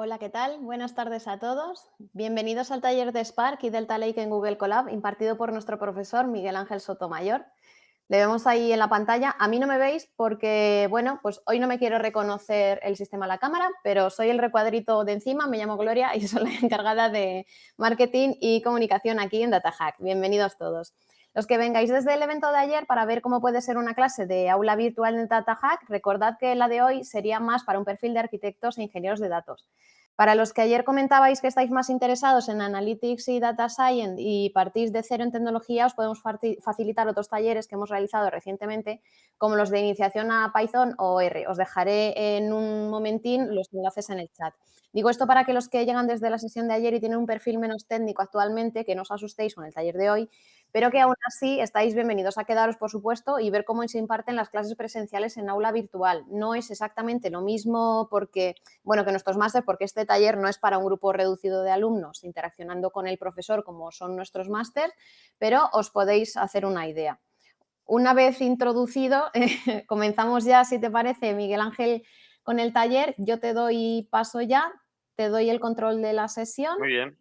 Hola, ¿qué tal? Buenas tardes a todos. Bienvenidos al taller de Spark y Delta Lake en Google Colab, impartido por nuestro profesor Miguel Ángel Sotomayor. Le vemos ahí en la pantalla. A mí no me veis porque, bueno, pues hoy no me quiero reconocer el sistema a la cámara, pero soy el recuadrito de encima, me llamo Gloria y soy la encargada de marketing y comunicación aquí en DataHack. Bienvenidos todos. Los que vengáis desde el evento de ayer para ver cómo puede ser una clase de aula virtual en DataHack, recordad que la de hoy sería más para un perfil de arquitectos e ingenieros de datos. Para los que ayer comentabais que estáis más interesados en Analytics y Data Science y partís de cero en tecnología, os podemos facilitar otros talleres que hemos realizado recientemente, como los de iniciación a Python o R. Os dejaré en un momentín los enlaces en el chat. Digo esto para que los que llegan desde la sesión de ayer y tienen un perfil menos técnico actualmente, que no os asustéis con el taller de hoy, pero que aún así estáis bienvenidos a quedaros, por supuesto, y ver cómo se imparten las clases presenciales en aula virtual. No es exactamente lo mismo porque que nuestros máster, porque este taller no es para un grupo reducido de alumnos interaccionando con el profesor como son nuestros máster, pero os podéis hacer una idea. Una vez introducido, comenzamos ya, si te parece, Miguel Ángel, con el taller. Yo te doy paso ya, te doy el control de la sesión. Muy bien.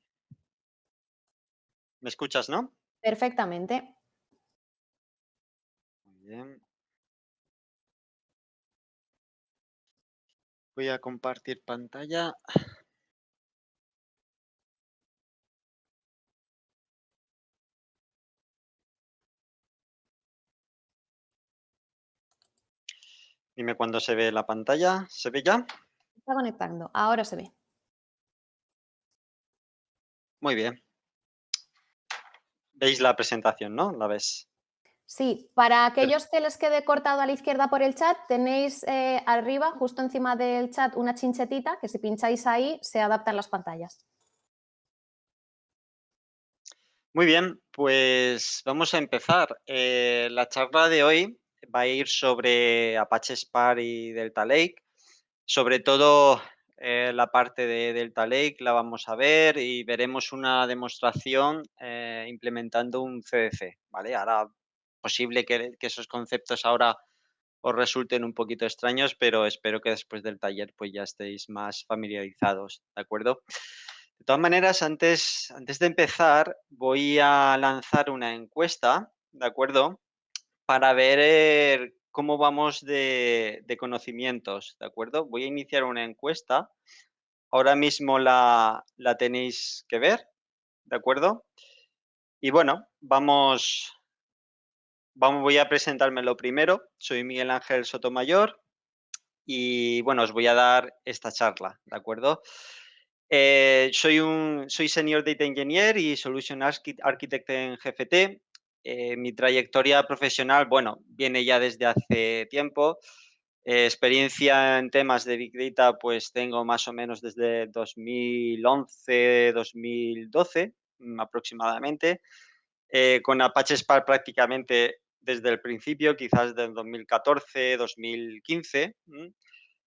¿Me escuchas, no? Perfectamente. Muy bien. Voy a compartir pantalla. Dime cuándo se ve la pantalla. ¿Se ve ya? Está conectando. Ahora se ve. Muy bien. ¿Veis la presentación, no? ¿La ves? Sí, para Per- aquellos que les quede cortado a la izquierda por el chat, tenéis arriba, justo encima del chat, una chinchetita que si pincháis ahí se adaptan las pantallas. Muy bien, pues vamos a empezar. La charla de hoy va a ir sobre Apache Spark y Delta Lake. Sobre todo la parte de Delta Lake la vamos a ver y veremos una demostración implementando un CDC, ¿vale? Ahora, posible que esos conceptos ahora os resulten un poquito extraños, pero espero que después del taller pues ya estéis más familiarizados, ¿de acuerdo? De todas maneras, antes de empezar, voy a lanzar una encuesta, ¿de acuerdo? Para ver cómo vamos de conocimientos, ¿de acuerdo? Voy a iniciar una encuesta. Ahora mismo la tenéis que ver, ¿de acuerdo? Y bueno, voy a presentarme lo primero. Soy Miguel Ángel Sotomayor y bueno, os voy a dar esta charla, ¿de acuerdo? Soy Senior Data Engineer y Solution Architect en GFT. Mi trayectoria profesional, bueno, viene ya desde hace tiempo. Experiencia en temas de Big Data, pues tengo más o menos desde 2011, 2012 aproximadamente. Con Apache Spark prácticamente desde el principio, quizás del 2014, 2015.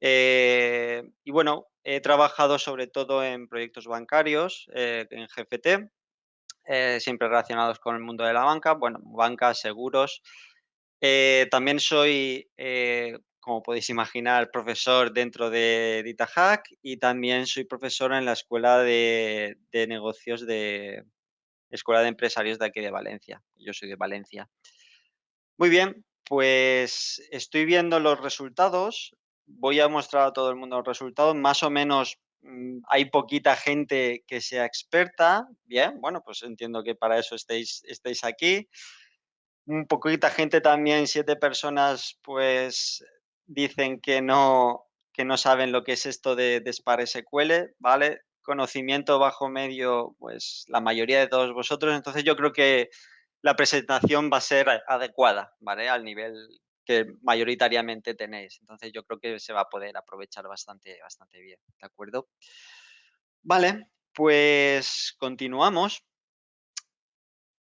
Y bueno, he trabajado sobre todo en proyectos bancarios, en GFT, siempre relacionados con el mundo de la banca, bueno, banca, seguros. También soy, como podéis imaginar, profesor dentro de DataHack y también soy profesor en la Escuela de Negocios de Escuela de Empresarios de aquí de Valencia. Yo soy de Valencia. Muy bien, pues estoy viendo los resultados. Voy a mostrar a todo el mundo los resultados. Más o menos hay poquita gente que sea experta. Bien, bueno, pues entiendo que para eso estéis aquí. Un poquita gente también, 7 personas, pues dicen que no saben lo que es esto de Spark SQL, ¿vale? Conocimiento bajo medio, pues la mayoría de todos vosotros. Entonces yo creo que la presentación va a ser adecuada, ¿vale? Al nivel que mayoritariamente tenéis. Entonces yo creo que se va a poder aprovechar bastante bien, ¿de acuerdo? Vale, pues continuamos.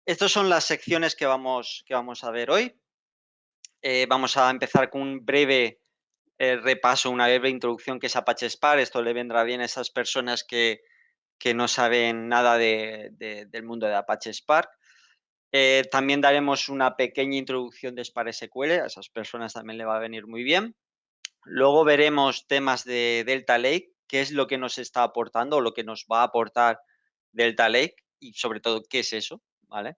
Estas son las secciones que vamos a ver hoy. Vamos a empezar con un breve repaso, una breve introducción que es Apache Spark. Esto le vendrá bien a esas personas que no saben nada del mundo de Apache Spark. También daremos una pequeña introducción de Spark SQL, a esas personas también le va a venir muy bien. Luego veremos temas de Delta Lake, qué es lo que nos está aportando o lo que nos va a aportar Delta Lake y sobre todo qué es eso, ¿vale?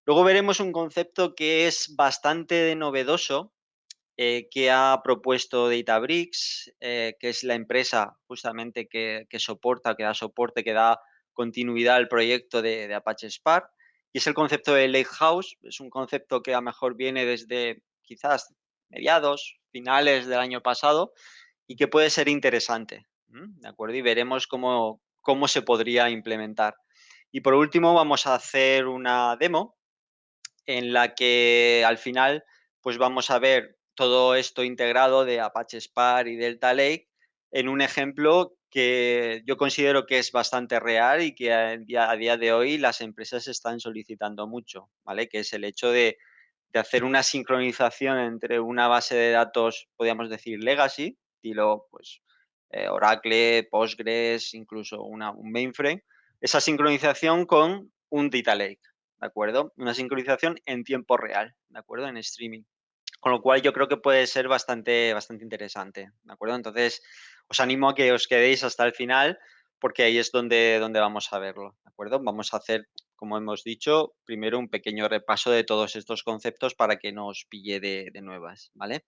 Luego veremos un concepto que es bastante novedoso, que ha propuesto Databricks, que es la empresa justamente que soporta, que da soporte, que da continuidad al proyecto de Apache Spark, y es el concepto de Lakehouse. Es un concepto que a lo mejor viene desde quizás mediados, finales del año pasado y que puede ser interesante, ¿de acuerdo? Y veremos cómo se podría implementar. Y por último, vamos a hacer una demo en la que al final pues vamos a ver todo esto integrado de Apache Spark y Delta Lake en un ejemplo que yo considero que es bastante real y que a día de hoy las empresas están solicitando mucho, ¿vale? Que es el hecho de hacer una sincronización entre una base de datos, podríamos decir, legacy, estilo pues, Oracle, Postgres, incluso un mainframe, esa sincronización con un data lake, ¿de acuerdo? Una sincronización en tiempo real, ¿de acuerdo? En streaming. Con lo cual yo creo que puede ser bastante interesante, ¿de acuerdo? Entonces, os animo a que os quedéis hasta el final porque ahí es donde vamos a verlo, ¿de acuerdo? Vamos a hacer, como hemos dicho, primero un pequeño repaso de todos estos conceptos para que no os pille de nuevas, ¿vale?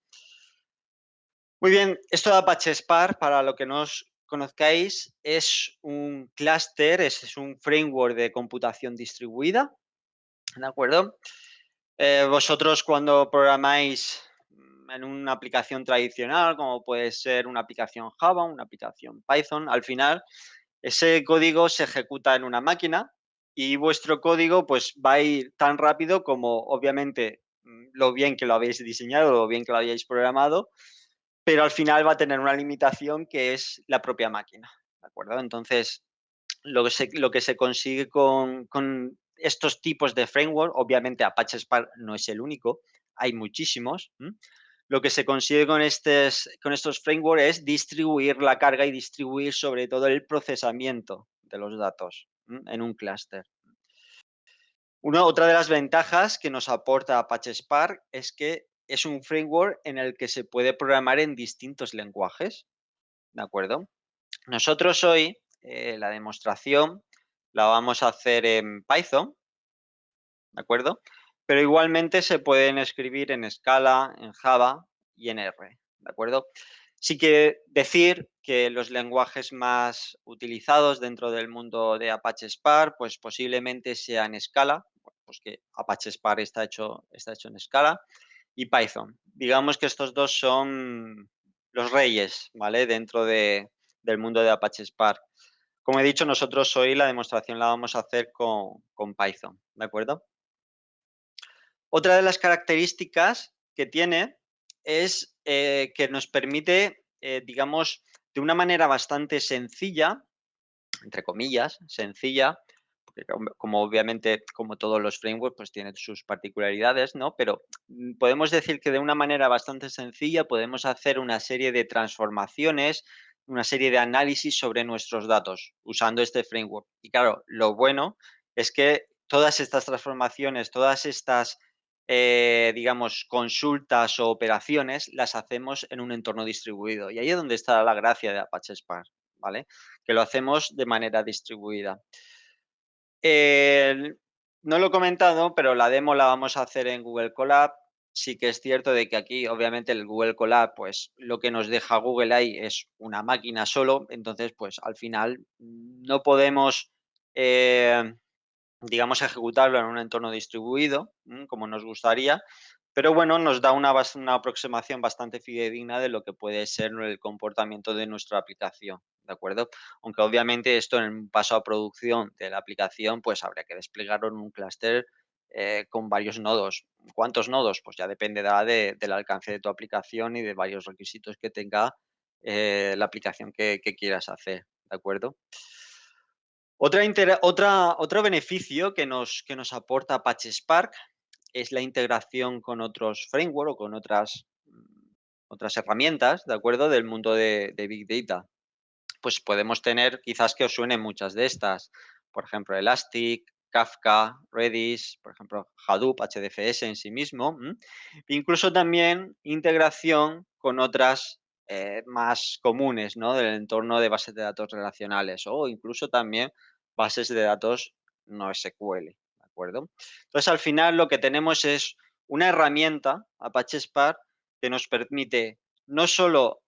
Muy bien, esto de Apache Spark, para lo que no os conozcáis, es un clúster, es un framework de computación distribuida, ¿de acuerdo? Vosotros cuando programáis en una aplicación tradicional, como puede ser una aplicación Java, una aplicación Python, al final ese código se ejecuta en una máquina y vuestro código pues va a ir tan rápido como obviamente lo bien que lo habéis diseñado, lo bien que lo hayáis programado, pero al final va a tener una limitación que es la propia máquina, ¿de acuerdo? Entonces, lo que se consigue con estos tipos de framework, obviamente Apache Spark no es el único, hay muchísimos. Lo que se consigue con estos frameworks es distribuir la carga y distribuir sobre todo el procesamiento de los datos en un clúster. Otra de las ventajas que nos aporta Apache Spark es que es un framework en el que se puede programar en distintos lenguajes, ¿de acuerdo? Nosotros hoy la demostración la vamos a hacer en Python, ¿de acuerdo? Pero igualmente se pueden escribir en Scala, en Java y en R, ¿de acuerdo? Sí que decir que los lenguajes más utilizados dentro del mundo de Apache Spark, pues posiblemente sean Scala, pues que Apache Spark está hecho en Scala, y Python. Digamos que estos dos son los reyes, ¿vale? Del mundo de Apache Spark. Como he dicho, nosotros hoy la demostración la vamos a hacer con Python, ¿de acuerdo? Otra de las características que tiene es que nos permite, digamos, de una manera bastante sencilla, entre comillas, sencilla, porque como obviamente, como todos los frameworks, pues tienen sus particularidades, ¿no? Pero podemos decir que de una manera bastante sencilla podemos hacer una serie de transformaciones, una serie de análisis sobre nuestros datos usando este framework. Y claro, lo bueno es que todas estas transformaciones, todas estas, digamos, consultas o operaciones las hacemos en un entorno distribuido. Y ahí es donde está la gracia de Apache Spark, ¿vale? Que lo hacemos de manera distribuida. El No lo he comentado, pero la demo la vamos a hacer en Google Colab. Sí que es cierto de que aquí, obviamente, el Google Colab, pues, lo que nos deja Google ahí es una máquina solo, entonces, pues, al final no podemos, eh digamos, ejecutarlo en un entorno distribuido, como nos gustaría, pero bueno, nos da una aproximación bastante fidedigna de lo que puede ser el comportamiento de nuestra aplicación, ¿de acuerdo? Aunque obviamente esto en un paso a producción de la aplicación, pues habría que desplegarlo en un clúster con varios nodos. ¿Cuántos nodos? Pues ya dependerá del alcance de tu aplicación y de varios requisitos que tenga la aplicación que quieras hacer, ¿de acuerdo? Otro beneficio que nos aporta Apache Spark es la integración con otros framework o con otras herramientas, ¿de acuerdo? Del mundo de Big Data. Pues podemos tener, quizás que os suenen muchas de estas, por ejemplo, Elastic, Kafka, Redis, por ejemplo, Hadoop, HDFS en sí mismo. Incluso también integración con otras más comunes, ¿no? Del entorno de bases de datos relacionales o incluso también bases de datos no SQL, ¿de acuerdo? Entonces, al final lo que tenemos es una herramienta, Apache Spark, que nos permite no solo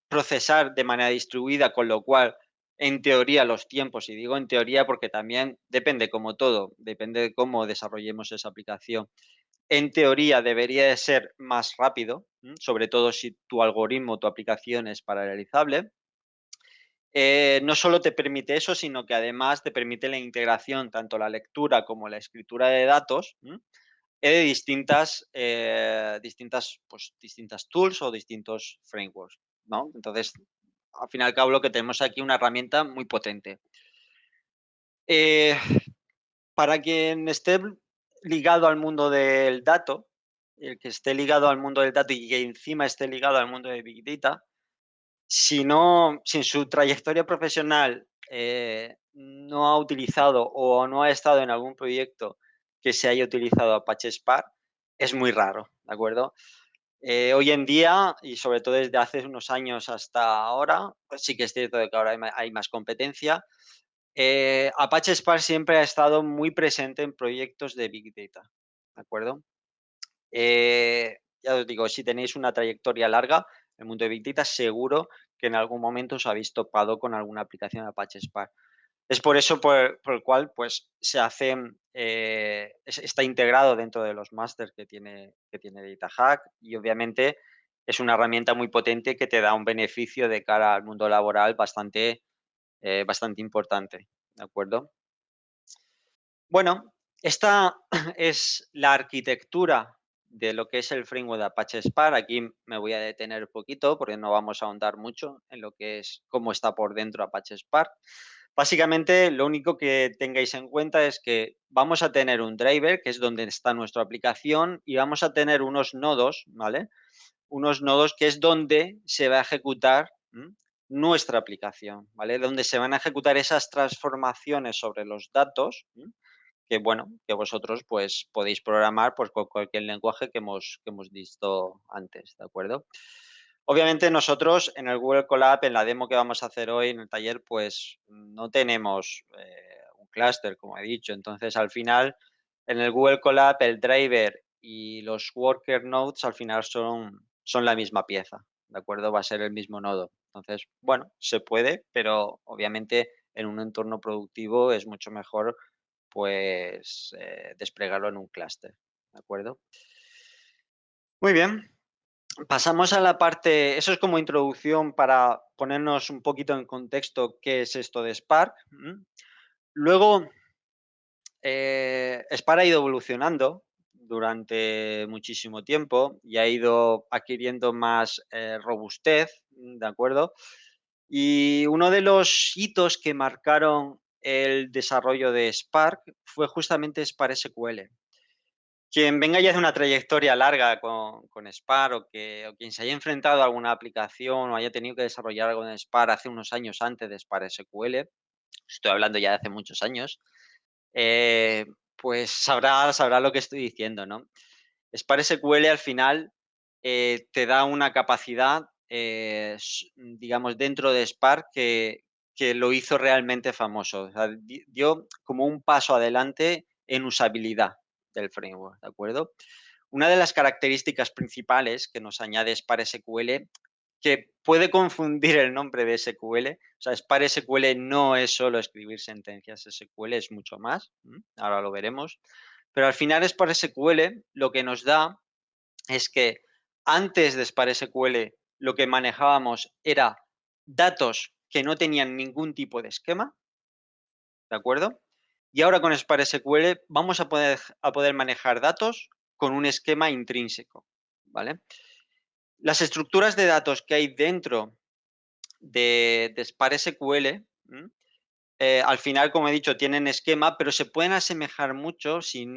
procesar de manera distribuida, con lo cual, en teoría, los tiempos, y digo en teoría porque también depende como todo, depende de cómo desarrollemos esa aplicación. En teoría debería de ser más rápido, sobre todo si tu algoritmo, tu aplicación es paralelizable. No solo te permite eso, sino que además te permite la integración, tanto la lectura como la escritura de datos, de distintas tools o distintos frameworks, ¿no? Entonces, al fin y al cabo, lo que tenemos aquí una herramienta muy potente. Eh, para quien esté ligado al mundo del dato, el que esté ligado al mundo del dato y que encima esté ligado al mundo de Big Data, si en su trayectoria profesional, no ha utilizado o no ha estado en algún proyecto que se haya utilizado Apache Spark, es muy raro, ¿de acuerdo? Hoy en día, y sobre todo desde hace unos años hasta ahora, pues sí que es cierto de que ahora hay más competencia. Apache Spark siempre ha estado muy presente en proyectos de Big Data, ¿de acuerdo? Ya os digo, si tenéis una trayectoria larga en el mundo de Big Data, seguro que en algún momento os habéis topado con alguna aplicación de Apache Spark. Es por eso por el cual pues, se hace, está integrado dentro de los másters que tiene DataHack y obviamente es una herramienta muy potente que te da un beneficio de cara al mundo laboral bastante importante, ¿de acuerdo? Bueno, esta es la arquitectura de lo que es el framework de Apache Spark. Aquí me voy a detener un poquito porque no vamos a ahondar mucho en lo que es cómo está por dentro Apache Spark. Básicamente, lo único que tengáis en cuenta es que vamos a tener un driver, que es donde está nuestra aplicación, y vamos a tener unos nodos, ¿vale? Unos nodos que es donde se va a ejecutar nuestra aplicación, ¿vale? Donde se van a ejecutar esas transformaciones sobre los datos, que bueno, que vosotros pues podéis programar pues con cualquier lenguaje que hemos visto antes, ¿de acuerdo? Obviamente nosotros en el Google Colab, en la demo que vamos a hacer hoy en el taller, pues no tenemos un clúster, como he dicho. Entonces, al final, en el Google Colab, el driver y los worker nodes al final son la misma pieza, ¿de acuerdo? Va a ser el mismo nodo. Entonces, bueno, se puede, pero obviamente en un entorno productivo es mucho mejor pues, desplegarlo en un clúster, ¿de acuerdo? Muy bien, pasamos a la parte eso es como introducción para ponernos un poquito en contexto qué es esto de Spark, Luego, Spark ha ido evolucionando durante muchísimo tiempo y ha ido adquiriendo más, robustez, ¿de acuerdo? Y uno de los hitos que marcaron el desarrollo de Spark fue justamente Spark SQL. Quien venga ya de una trayectoria larga con Spark o quien se haya enfrentado a alguna aplicación o haya tenido que desarrollar algo en Spark hace unos años antes de Spark SQL, estoy hablando ya de hace muchos años, pues sabrá lo que estoy diciendo, ¿no? Spark SQL al final te da una capacidad, digamos, dentro de Spark que lo hizo realmente famoso. O sea, dio como un paso adelante en usabilidad del framework, ¿de acuerdo? Una de las características principales que nos añade Spark SQL, que puede confundir el nombre de SQL, o sea, Spark SQL no es solo escribir sentencias, SQL es mucho más, ahora lo veremos, pero al final Spark SQL lo que nos da es que antes de Spark SQL lo que manejábamos era datos que no tenían ningún tipo de esquema, ¿de acuerdo? Y ahora con Spark SQL vamos a poder manejar datos con un esquema intrínseco, ¿vale? Las estructuras de datos que hay dentro de Spark SQL, al final, como he dicho, tienen esquema, pero se pueden asemejar mucho. Si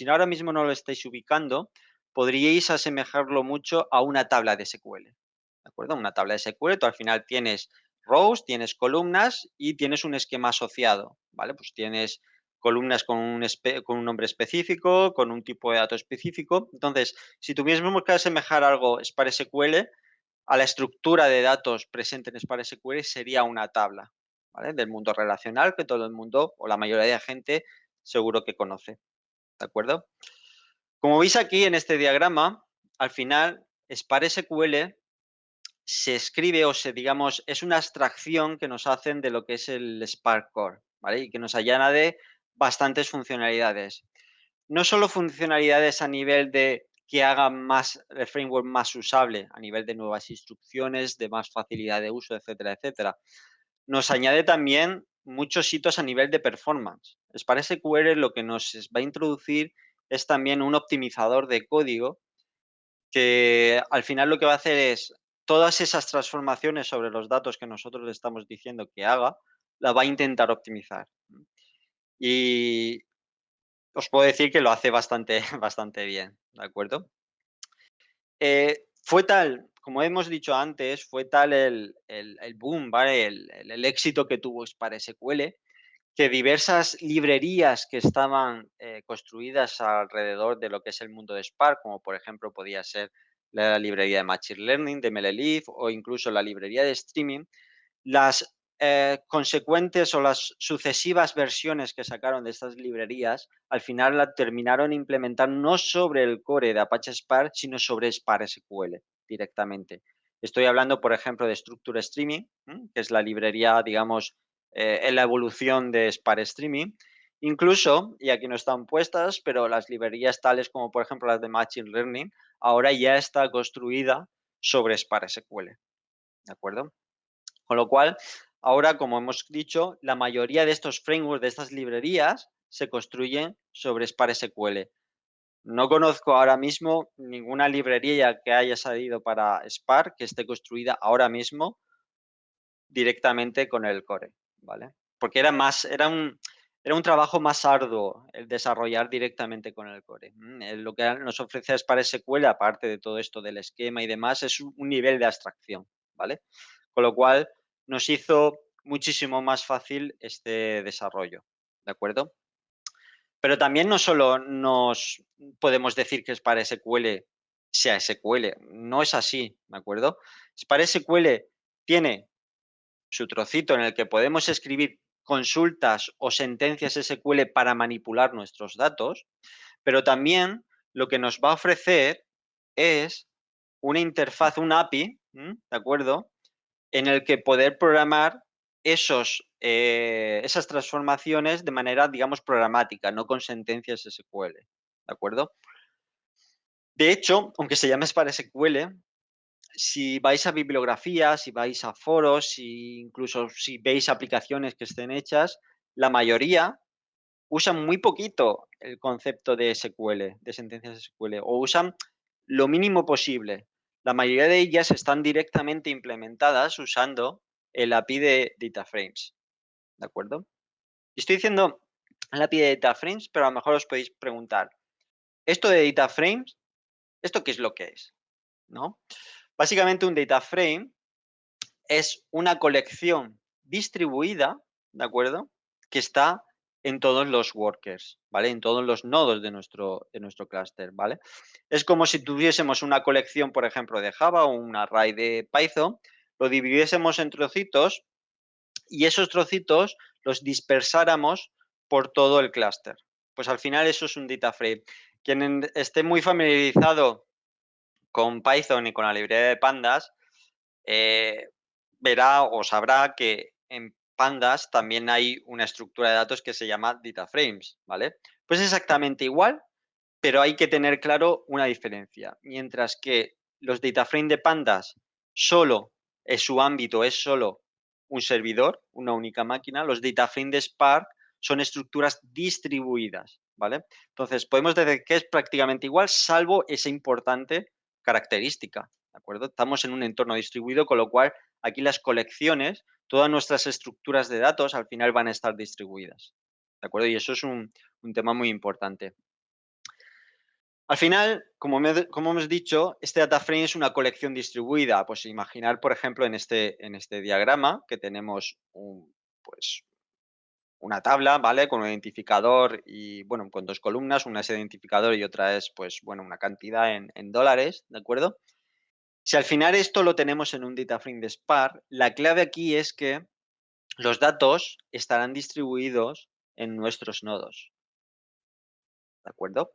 ahora mismo no lo estáis ubicando, podríais asemejarlo mucho a una tabla de SQL. ¿De acuerdo? Una tabla de SQL, tú al final tienes rows, tienes columnas y tienes un esquema asociado, ¿vale? Pues tienes columnas con un nombre específico, con un tipo de dato específico. Entonces, si tuviésemos que asemejar algo Spark SQL, a la estructura de datos presente en Spark SQL sería una tabla, ¿vale? Del mundo relacional que todo el mundo o la mayoría de gente seguro que conoce, ¿de acuerdo? Como veis aquí en este diagrama, al final Spark SQL se escribe o se, digamos, es una abstracción que nos hacen de lo que es el Spark Core, ¿vale? Y que nos añade bastantes funcionalidades. No solo funcionalidades a nivel de que haga más el framework más usable, a nivel de nuevas instrucciones, de más facilidad de uso, etcétera, etcétera. Nos añade también muchos hitos a nivel de performance. Spark SQL lo que nos va a introducir es también un optimizador de código que al final lo que va a hacer es todas esas transformaciones sobre los datos que nosotros le estamos diciendo que haga, la va a intentar optimizar. Y os puedo decir que lo hace bastante, bastante bien, ¿de acuerdo? Fue tal, como hemos dicho antes, fue tal el boom, ¿vale? El éxito que tuvo Spark SQL, que diversas librerías que estaban construidas alrededor de lo que es el mundo de Spark, como por ejemplo podía ser la librería de Machine Learning, de MLLeaf o incluso la librería de Streaming, las consecuentes o las sucesivas versiones que sacaron de estas librerías, al final la terminaron implementando no sobre el core de Apache Spark, sino sobre Spark SQL directamente. Estoy hablando, por ejemplo, de Structure Streaming, que es la librería, digamos, en la evolución de Spark Streaming. Incluso, y aquí no están puestas, pero las librerías tales como, por ejemplo, las de Machine Learning, ahora ya está construida sobre Spark SQL. ¿De acuerdo? Con lo cual, ahora, como hemos dicho, la mayoría de estos frameworks, de estas librerías, se construyen sobre Spark SQL. No conozco ahora mismo ninguna librería que haya salido para Spark que esté construida ahora mismo directamente con el core, ¿vale? Porque era un trabajo más arduo el desarrollar directamente con el core. Lo que nos ofrece Spark SQL, aparte de todo esto del esquema y demás, es un nivel de abstracción, ¿vale? Con lo cual nos hizo muchísimo más fácil este desarrollo, ¿de acuerdo? Pero también no solo nos podemos decir que Spark SQL sea SQL, no es así, ¿de acuerdo? Spark SQL tiene su trocito en el que podemos escribir consultas o sentencias SQL para manipular nuestros datos, pero también lo que nos va a ofrecer es una interfaz, un API, ¿de acuerdo? En el que poder programar esas transformaciones de manera, digamos, programática, no con sentencias SQL, ¿de acuerdo? De hecho, aunque se llame Spark SQL, si vais a bibliografías, si vais a foros, si incluso si veis aplicaciones que estén hechas, la mayoría usan muy poquito el concepto de SQL, de sentencias SQL, o usan lo mínimo posible. La mayoría de ellas están directamente implementadas usando el API de DataFrames, ¿de acuerdo? Y estoy diciendo el API de DataFrames, pero a lo mejor os podéis preguntar, ¿esto de DataFrames, esto qué es lo que es? ¿No? Básicamente un DataFrame es una colección distribuida, ¿de acuerdo? Que está en todos los workers, ¿vale? En todos los nodos de nuestro clúster, ¿vale? Es como si tuviésemos una colección, por ejemplo, de Java o un array de Python, lo dividiésemos en trocitos y esos trocitos los dispersáramos por todo el clúster. Pues al final eso es un data frame. Quien esté muy familiarizado con Python y con la librería de pandas, eh, verá o sabrá que en pandas también hay una estructura de datos que se llama data frames, ¿vale? Pues exactamente igual, pero hay que tener claro una diferencia. Mientras que los data frames de pandas solo su ámbito es solo un servidor, una única máquina, los data frames de Spark son estructuras distribuidas, ¿vale? Entonces, podemos decir que es prácticamente igual, salvo esa importante característica, ¿de acuerdo? Estamos en un entorno distribuido, con lo cual aquí las colecciones, todas nuestras estructuras de datos al final van a estar distribuidas, ¿de acuerdo? Y eso es un tema muy importante. Al final, como hemos dicho, este data frame es una colección distribuida. Pues imaginar, por ejemplo, en este diagrama que tenemos pues, una tabla, ¿vale? Con un identificador y, bueno, con dos columnas, una es el identificador y otra es, pues, bueno, una cantidad en dólares, ¿de acuerdo? Si al final esto lo tenemos en un data frame de Spark, la clave aquí es que los datos estarán distribuidos en nuestros nodos, ¿de acuerdo?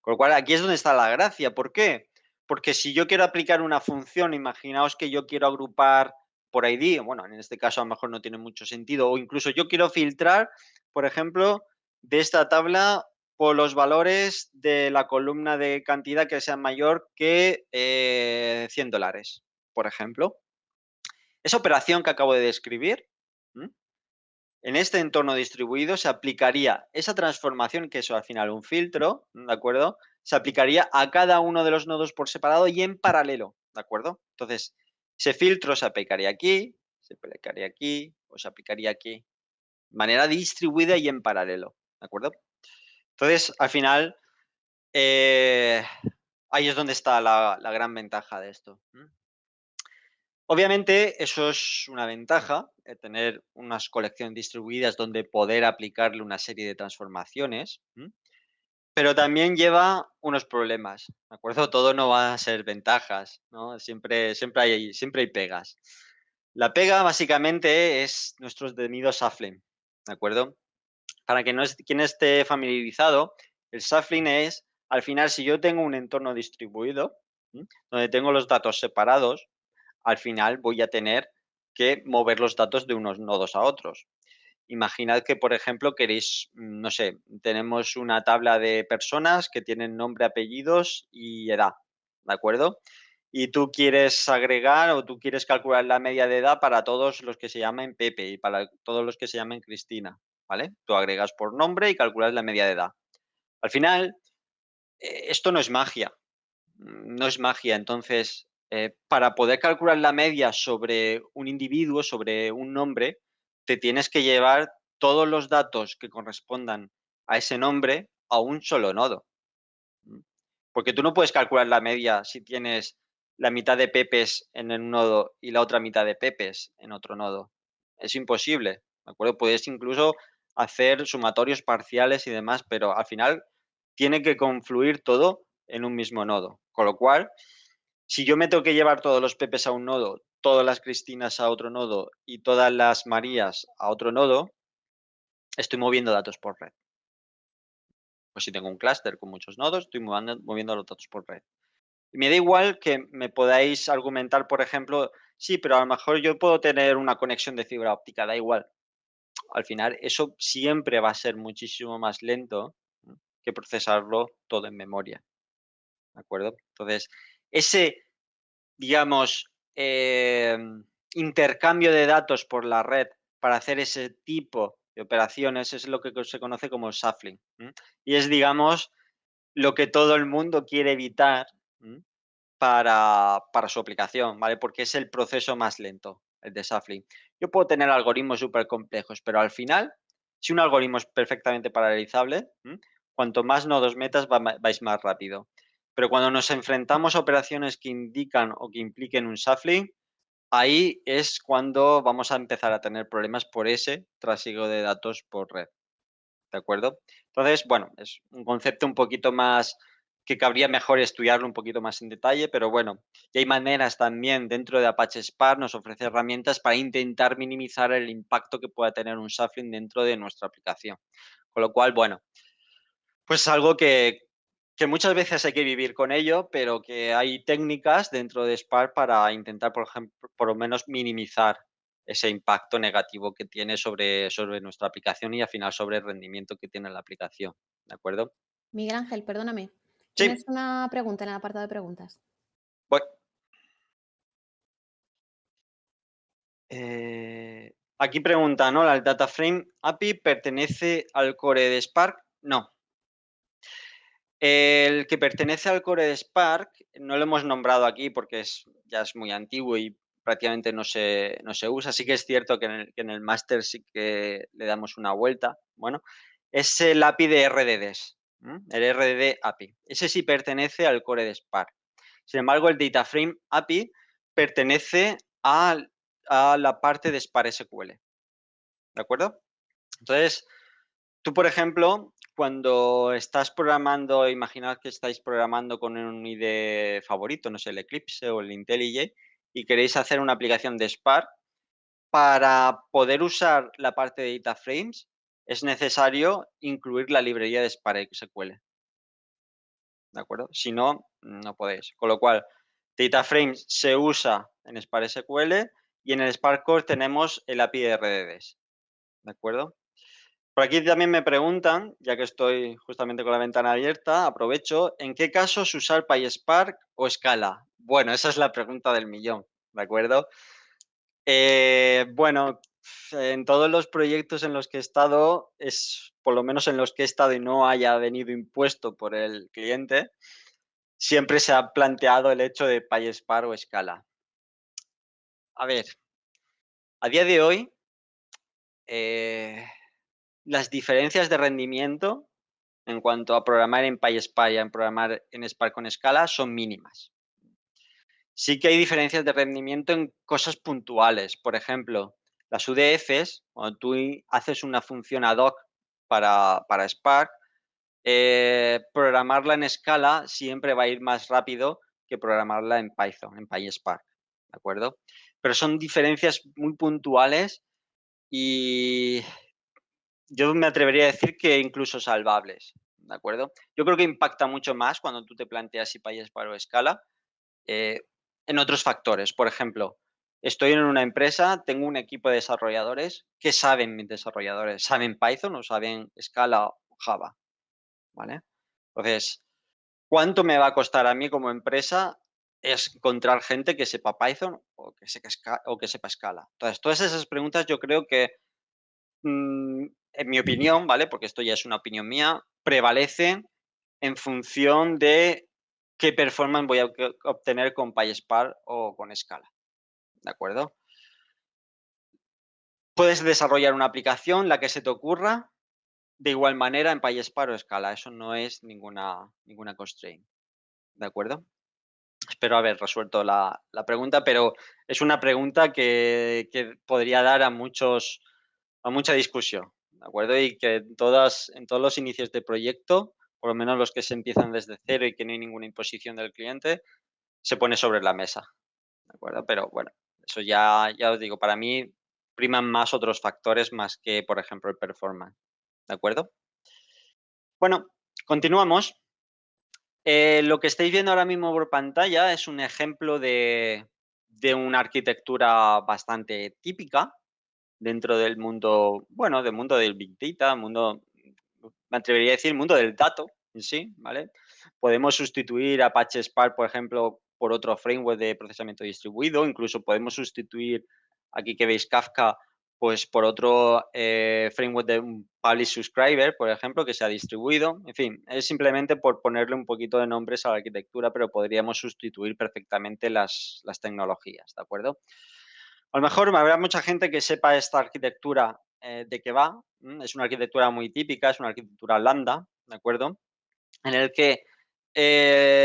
Con lo cual, aquí es donde está la gracia. ¿Por qué? Porque si yo quiero aplicar una función, imaginaos que yo quiero agrupar por ID, bueno, en este caso a lo mejor no tiene mucho sentido, o incluso yo quiero filtrar, por ejemplo, de esta tabla por los valores de la columna de cantidad que sea mayor que $100, por ejemplo. Esa operación que acabo de describir, ¿m? En este entorno distribuido se aplicaría esa transformación, que es al final un filtro, ¿de acuerdo? Se aplicaría a cada uno de los nodos por separado y en paralelo, ¿de acuerdo? Entonces, ese filtro se aplicaría aquí, se aplicaría aquí o se aplicaría aquí, de manera distribuida y en paralelo, ¿de acuerdo? Entonces, al final, eh, ahí es donde está la gran ventaja de esto. Obviamente, eso es una ventaja, tener unas colecciones distribuidas donde poder aplicarle una serie de transformaciones, pero también lleva unos problemas, ¿de acuerdo? Todo no va a ser ventajas, ¿no? Siempre hay pegas. La pega básicamente es nuestros temidos shuffling, ¿de acuerdo? Para que no es, quien esté familiarizado, el shuffling es, al final, si yo tengo un entorno distribuido, donde tengo los datos separados, al final voy a tener que mover los datos de unos nodos a otros. Imaginad que, por ejemplo, queréis, no sé, tenemos una tabla de personas que tienen nombre, apellidos y edad, ¿de acuerdo? Y tú quieres agregar o tú quieres calcular la media de edad para todos los que se llamen Pepe y para todos los que se llamen Cristina, ¿vale? Tú agregas por nombre y calculas la media de edad. Al final, esto no es magia, no es magia. Entonces, para poder calcular la media sobre un individuo, sobre un nombre, te tienes que llevar todos los datos que correspondan a ese nombre a un solo nodo. ¿Mm? Porque tú no puedes calcular la media si tienes la mitad de Pepes en un nodo y la otra mitad de Pepes en otro nodo. Es imposible, ¿de acuerdo? Puedes incluso hacer sumatorios parciales y demás, pero al final tiene que confluir todo en un mismo nodo. Con lo cual, si yo me tengo que llevar todos los Pepes a un nodo, todas las Cristinas a otro nodo y todas las Marías a otro nodo, estoy moviendo datos por red. Pues si tengo un clúster con muchos nodos, estoy moviendo los datos por red. Y me da igual que me podáis argumentar, por ejemplo, sí, pero a lo mejor yo puedo tener una conexión de fibra óptica, da igual. Al final, eso siempre va a ser muchísimo más lento, que procesarlo todo en memoria, ¿de acuerdo? Entonces, ese, digamos, intercambio de datos por la red para hacer ese tipo de operaciones es lo que se conoce como shuffling, y es, digamos, lo que todo el mundo quiere evitar, para su aplicación, ¿vale? Porque es el proceso más lento, el de shuffling. Yo puedo tener algoritmos súper complejos, pero al final, si un algoritmo es perfectamente paralelizable, cuanto más nodos metas, vais más rápido. Pero cuando nos enfrentamos a operaciones que indican o que impliquen un shuffling, ahí es cuando vamos a empezar a tener problemas por ese trasiego de datos por red. ¿De acuerdo? Entonces, bueno, es un concepto un poquito más que cabría mejor estudiarlo un poquito más en detalle, pero bueno, y hay maneras también dentro de Apache Spark, nos ofrece herramientas para intentar minimizar el impacto que pueda tener un shuffling dentro de nuestra aplicación. Con lo cual, bueno, pues es algo que muchas veces hay que vivir con ello, pero que hay técnicas dentro de Spark para intentar, por ejemplo, por lo menos minimizar ese impacto negativo que tiene sobre nuestra aplicación y al final sobre el rendimiento que tiene la aplicación, ¿de acuerdo? Miguel Ángel, perdóname. Sí, Tienes una pregunta en el apartado de preguntas. voy. Aquí pregunta, ¿no? ¿El Data Frame API pertenece al core de Spark? No. El que pertenece al core de Spark no lo hemos nombrado aquí porque ya es muy antiguo y prácticamente no se usa. Sí que es cierto que en el máster sí que le damos una vuelta. Bueno, es el API de RDDs, el RDD API. Ese sí pertenece al core de Spark. Sin embargo, el DataFrame API pertenece a la parte de Spark SQL. ¿De acuerdo? Entonces, Tú, por ejemplo, cuando estás programando, imaginad que estáis programando con un IDE favorito, no sé, el Eclipse o el IntelliJ, y queréis hacer una aplicación de Spark, para poder usar la parte de data frames es necesario incluir la librería de Spark SQL, ¿de acuerdo? Si no, no podéis. Con lo cual, data frames se usa en Spark SQL y en el Spark Core tenemos el API de RDDs, ¿de acuerdo? Por aquí también me preguntan, ya que estoy justamente con la ventana abierta, aprovecho, ¿en qué casos usar PySpark o Scala? Bueno, esa es la pregunta del millón, ¿de acuerdo? Bueno, en todos los proyectos en los que he estado, por lo menos en los que he estado y no haya venido impuesto por el cliente, siempre se ha planteado el hecho de PySpark o Scala. A ver, a día de hoy, eh, las diferencias de rendimiento en cuanto a programar en PySpark y en programar en Spark con Scala son mínimas. Sí que hay diferencias de rendimiento en cosas puntuales. Por ejemplo, las UDFs, cuando tú haces una función ad hoc para Spark, programarla en Scala siempre va a ir más rápido que programarla en Python, en PySpark, ¿de acuerdo? Pero son diferencias muy puntuales y yo me atrevería a decir que incluso salvables, ¿de acuerdo? Yo creo que impacta mucho más cuando tú te planteas si PySpark o Scala, eh, en otros factores. Por ejemplo, estoy en una empresa, tengo un equipo de desarrolladores. ¿Qué saben mis desarrolladores? ¿Saben Python o saben Scala o Java? ¿Vale? Entonces, ¿cuánto me va a costar a mí como empresa es encontrar gente que sepa Python o que sepa Scala? Entonces, todas esas preguntas yo creo que, en mi opinión, ¿vale? Porque esto ya es una opinión mía, prevalecen en función de qué performance voy a obtener con PySpark o con Scala, ¿de acuerdo? Puedes desarrollar una aplicación, la que se te ocurra, de igual manera en PySpark o Scala, eso no es ninguna constraint, ¿de acuerdo? Espero haber resuelto la pregunta, pero es una pregunta que podría dar a mucha discusión, ¿de acuerdo? Y que en todos los inicios de proyecto, por lo menos los que se empiezan desde cero y que no hay ninguna imposición del cliente, se pone sobre la mesa, ¿de acuerdo? Pero bueno, eso ya os digo, para mí priman más otros factores más que, por ejemplo, el performance, ¿de acuerdo? Bueno, continuamos. Lo que estáis viendo ahora mismo por pantalla es un ejemplo de una arquitectura bastante típica dentro del mundo, bueno, del mundo del Big Data, me atrevería a decir, mundo del dato en sí, ¿vale? Podemos sustituir Apache Spark, por ejemplo, por otro framework de procesamiento distribuido, incluso podemos sustituir, aquí que veis Kafka, pues por otro framework de un Publish Subscriber, por ejemplo, que sea distribuido. En fin, es simplemente por ponerle un poquito de nombres a la arquitectura, pero podríamos sustituir perfectamente las tecnologías, ¿de acuerdo? A lo mejor habrá mucha gente que sepa esta arquitectura de qué va. Es una arquitectura muy típica, es una arquitectura lambda, ¿de acuerdo? En el que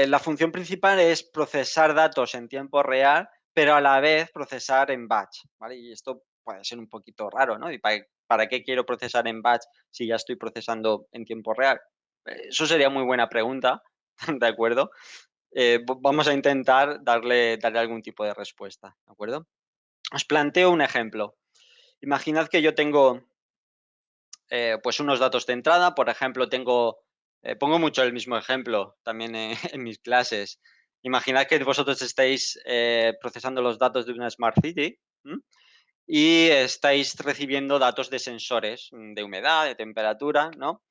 la función principal es procesar datos en tiempo real, pero a la vez procesar en batch, ¿vale? Y esto puede ser un poquito raro, ¿no? ¿Y para qué quiero procesar en batch si ya estoy procesando en tiempo real? Eso sería muy buena pregunta, ¿de acuerdo? Vamos a intentar darle algún tipo de respuesta, ¿de acuerdo? Os planteo un ejemplo. Imaginad que yo tengo pues unos datos de entrada, por ejemplo, pongo mucho el mismo ejemplo también en mis clases. Imaginad que vosotros estáis procesando los datos de una Smart City, ¿m? Y estáis recibiendo datos de sensores, de humedad, de temperatura, ¿no?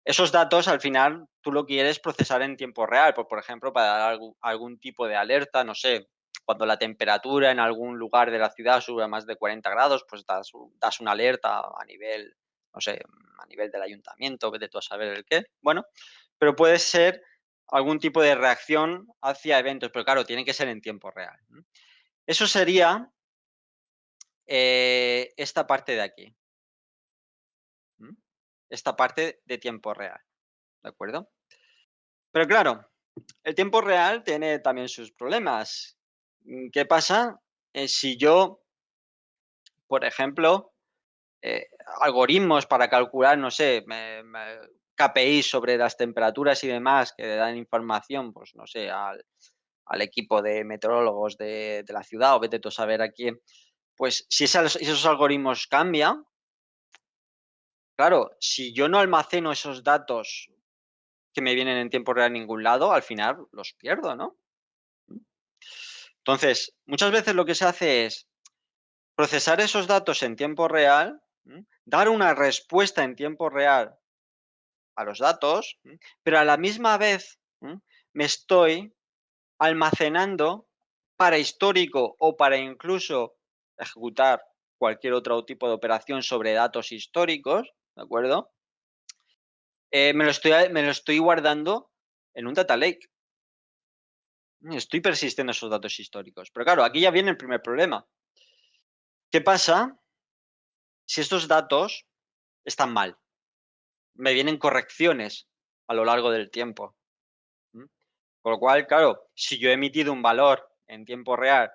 Esos datos al final tú lo quieres procesar en tiempo real, por ejemplo, para dar algún tipo de alerta, no sé, cuando la temperatura en algún lugar de la ciudad sube a más de 40 grados, pues das una alerta a nivel, no sé, a nivel del ayuntamiento, vete tú a saber el qué. Bueno, pero puede ser algún tipo de reacción hacia eventos, pero claro, tiene que ser en tiempo real. Eso sería esta parte de aquí, ¿m? Esta parte de tiempo real, ¿de acuerdo? Pero claro, el tiempo real tiene también sus problemas. ¿Qué pasa si yo, por ejemplo, eh, algoritmos para calcular, no sé, KPIs sobre las temperaturas y demás que dan información, pues no sé, al equipo de meteorólogos de la ciudad o vete tú a saber a quién. Pues si esos algoritmos cambian, claro, si yo no almaceno esos datos que me vienen en tiempo real en ningún lado, al final los pierdo, ¿no? Entonces, muchas veces lo que se hace es procesar esos datos en tiempo real, dar una respuesta en tiempo real a los datos, pero a la misma vez me estoy almacenando para histórico o para incluso ejecutar cualquier otro tipo de operación sobre datos históricos, ¿de acuerdo? Me lo estoy guardando en un data lake. Estoy persistiendo esos datos históricos. Pero claro, aquí ya viene el primer problema. ¿Qué pasa si estos datos están mal? Me vienen correcciones a lo largo del tiempo. ¿M? Con lo cual, claro, si yo he emitido un valor en tiempo real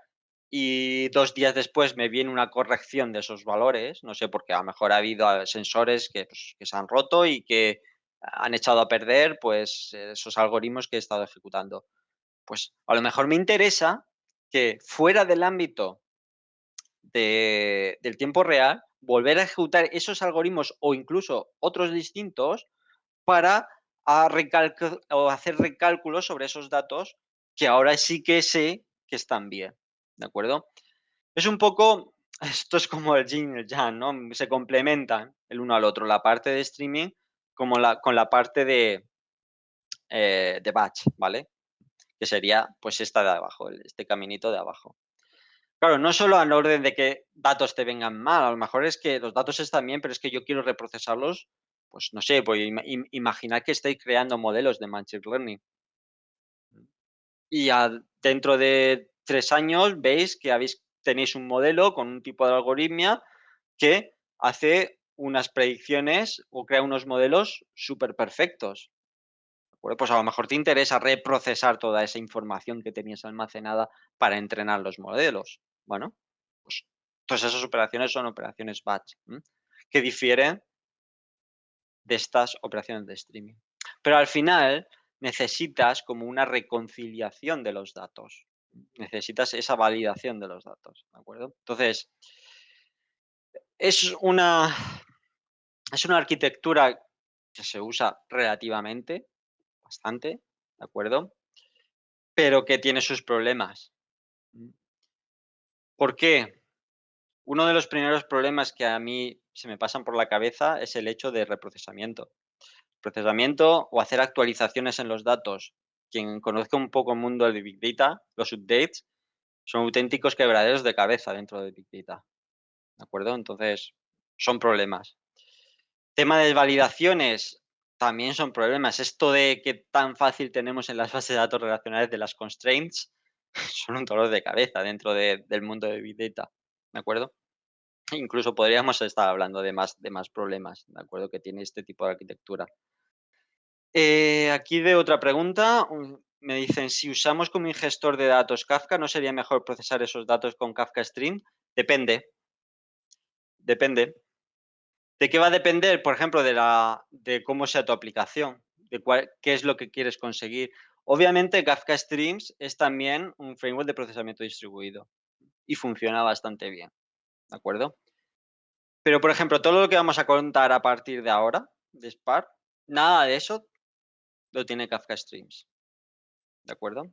y 2 días después me viene una corrección de esos valores, no sé, porque a lo mejor ha habido sensores que, pues, que se han roto y que han echado a perder, pues, esos algoritmos que he estado ejecutando. Pues, a lo mejor me interesa que fuera del ámbito del tiempo real, volver a ejecutar esos algoritmos o incluso otros distintos para hacer recálculos sobre esos datos que ahora sí que sé que están bien, ¿de acuerdo? Es un poco, esto es como el yin y el yang, ¿no? Se complementan el uno al otro, la parte de streaming con la parte de batch, ¿vale? Que sería pues esta de abajo, este caminito de abajo. Claro, no solo al orden de que datos te vengan mal, a lo mejor es que los datos están bien, pero es que yo quiero reprocesarlos, pues no sé, pues imaginad que estáis creando modelos de machine learning y dentro de 3 años veis que tenéis un modelo con un tipo de algoritmia que hace unas predicciones o crea unos modelos súper perfectos. Bueno, pues a lo mejor te interesa reprocesar toda esa información que tenías almacenada para entrenar los modelos. Bueno, pues todas esas operaciones son operaciones batch, que difieren de estas operaciones de streaming. Pero al final necesitas como una reconciliación de los datos. Necesitas esa validación de los datos, ¿de acuerdo? Entonces, es una, es una arquitectura que se usa relativamente, bastante, ¿de acuerdo? Pero que tiene sus problemas. Mm, ¿Por qué? Uno de los primeros problemas que a mí se me pasan por la cabeza es el hecho de reprocesamiento. Procesamiento o hacer actualizaciones en los datos. Quien conozca un poco el mundo del Big Data, los updates son auténticos quebraderos de cabeza dentro de Big Data, ¿de acuerdo? Entonces, son problemas. Tema de validaciones, también son problemas. Esto de que tan fácil tenemos en las bases de datos relacionales de las constraints, son un dolor de cabeza dentro del mundo de Big Data, ¿de acuerdo? Incluso podríamos estar hablando de más problemas, ¿de acuerdo? Que tiene este tipo de arquitectura. Aquí veo otra pregunta. Me dicen, si usamos como ingestor de datos Kafka, ¿no sería mejor procesar esos datos con Kafka Stream? Depende, depende. ¿De qué va a depender? Por ejemplo, de cómo sea tu aplicación, qué es lo que quieres conseguir. Obviamente, Kafka Streams es también un framework de procesamiento distribuido y funciona bastante bien, ¿de acuerdo? Pero, por ejemplo, todo lo que vamos a contar a partir de ahora, de Spark, nada de eso lo tiene Kafka Streams, ¿de acuerdo?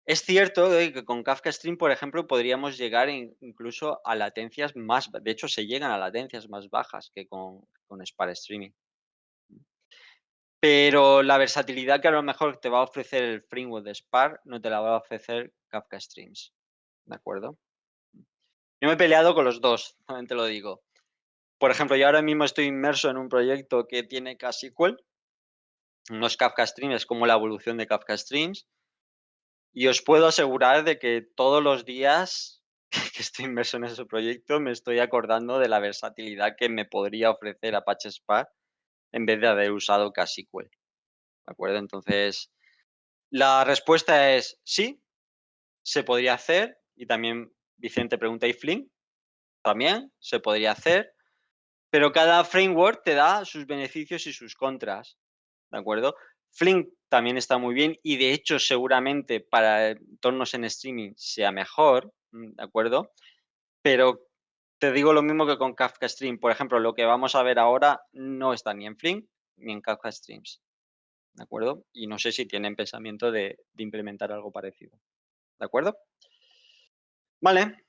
Es cierto que con Kafka Stream, por ejemplo, podríamos llegar incluso a latencias de hecho, se llegan a latencias más bajas que con Spark Streaming. Pero la versatilidad que a lo mejor te va a ofrecer el framework de Spark no te la va a ofrecer Kafka Streams, ¿de acuerdo? Yo me he peleado con los 2, también te lo digo. Por ejemplo, yo ahora mismo estoy inmerso en un proyecto que tiene KSQL, no es Kafka Stream, es como la evolución de Kafka Streams, y os puedo asegurar de que todos los días que estoy inmerso en ese proyecto me estoy acordando de la versatilidad que me podría ofrecer Apache Spark en vez de haber usado KSQL, ¿de acuerdo? Entonces, la respuesta es sí, se podría hacer, y también Vicente pregunta, ¿y Flink? también se podría hacer, pero cada framework te da sus beneficios y sus contras, ¿de acuerdo? Flink también está muy bien y de hecho seguramente para entornos en streaming sea mejor, ¿de acuerdo? Pero te digo lo mismo que con Kafka Stream. Por ejemplo, lo que vamos a ver ahora no está ni en Flink ni en Kafka Streams, ¿de acuerdo? Y no sé si tienen pensamiento de implementar algo parecido, ¿de acuerdo? Vale,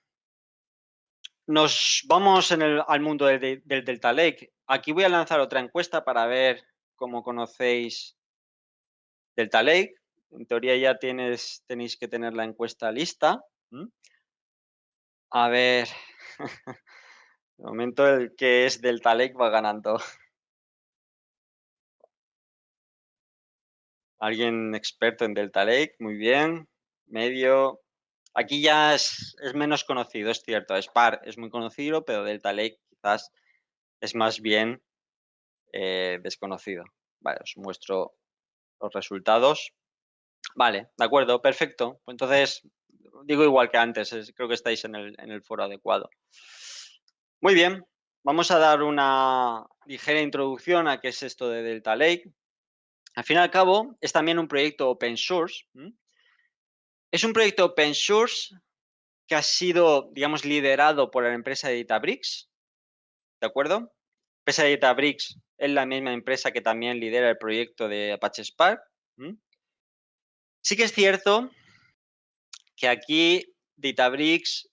nos vamos al mundo del Delta Lake. Aquí voy a lanzar otra encuesta para ver cómo conocéis Delta Lake. En teoría ya tenéis que tener la encuesta lista. A ver, de momento el que es Delta Lake va ganando. Alguien experto en Delta Lake, muy bien. Medio. Aquí ya es menos conocido, es cierto. Spark es muy conocido, pero Delta Lake quizás es más bien desconocido. Vale, os muestro los resultados. Vale, de acuerdo, perfecto. Pues entonces, digo igual que antes, creo que estáis en el foro adecuado. Muy bien, vamos a dar una ligera introducción a qué es esto de Delta Lake. Al fin y al cabo, es también un proyecto open source. Es un proyecto open source que ha sido, digamos, liderado por la empresa de Databricks, ¿de acuerdo? La empresa de Databricks es la misma empresa que también lidera el proyecto de Apache Spark. Sí que es cierto que aquí Databricks,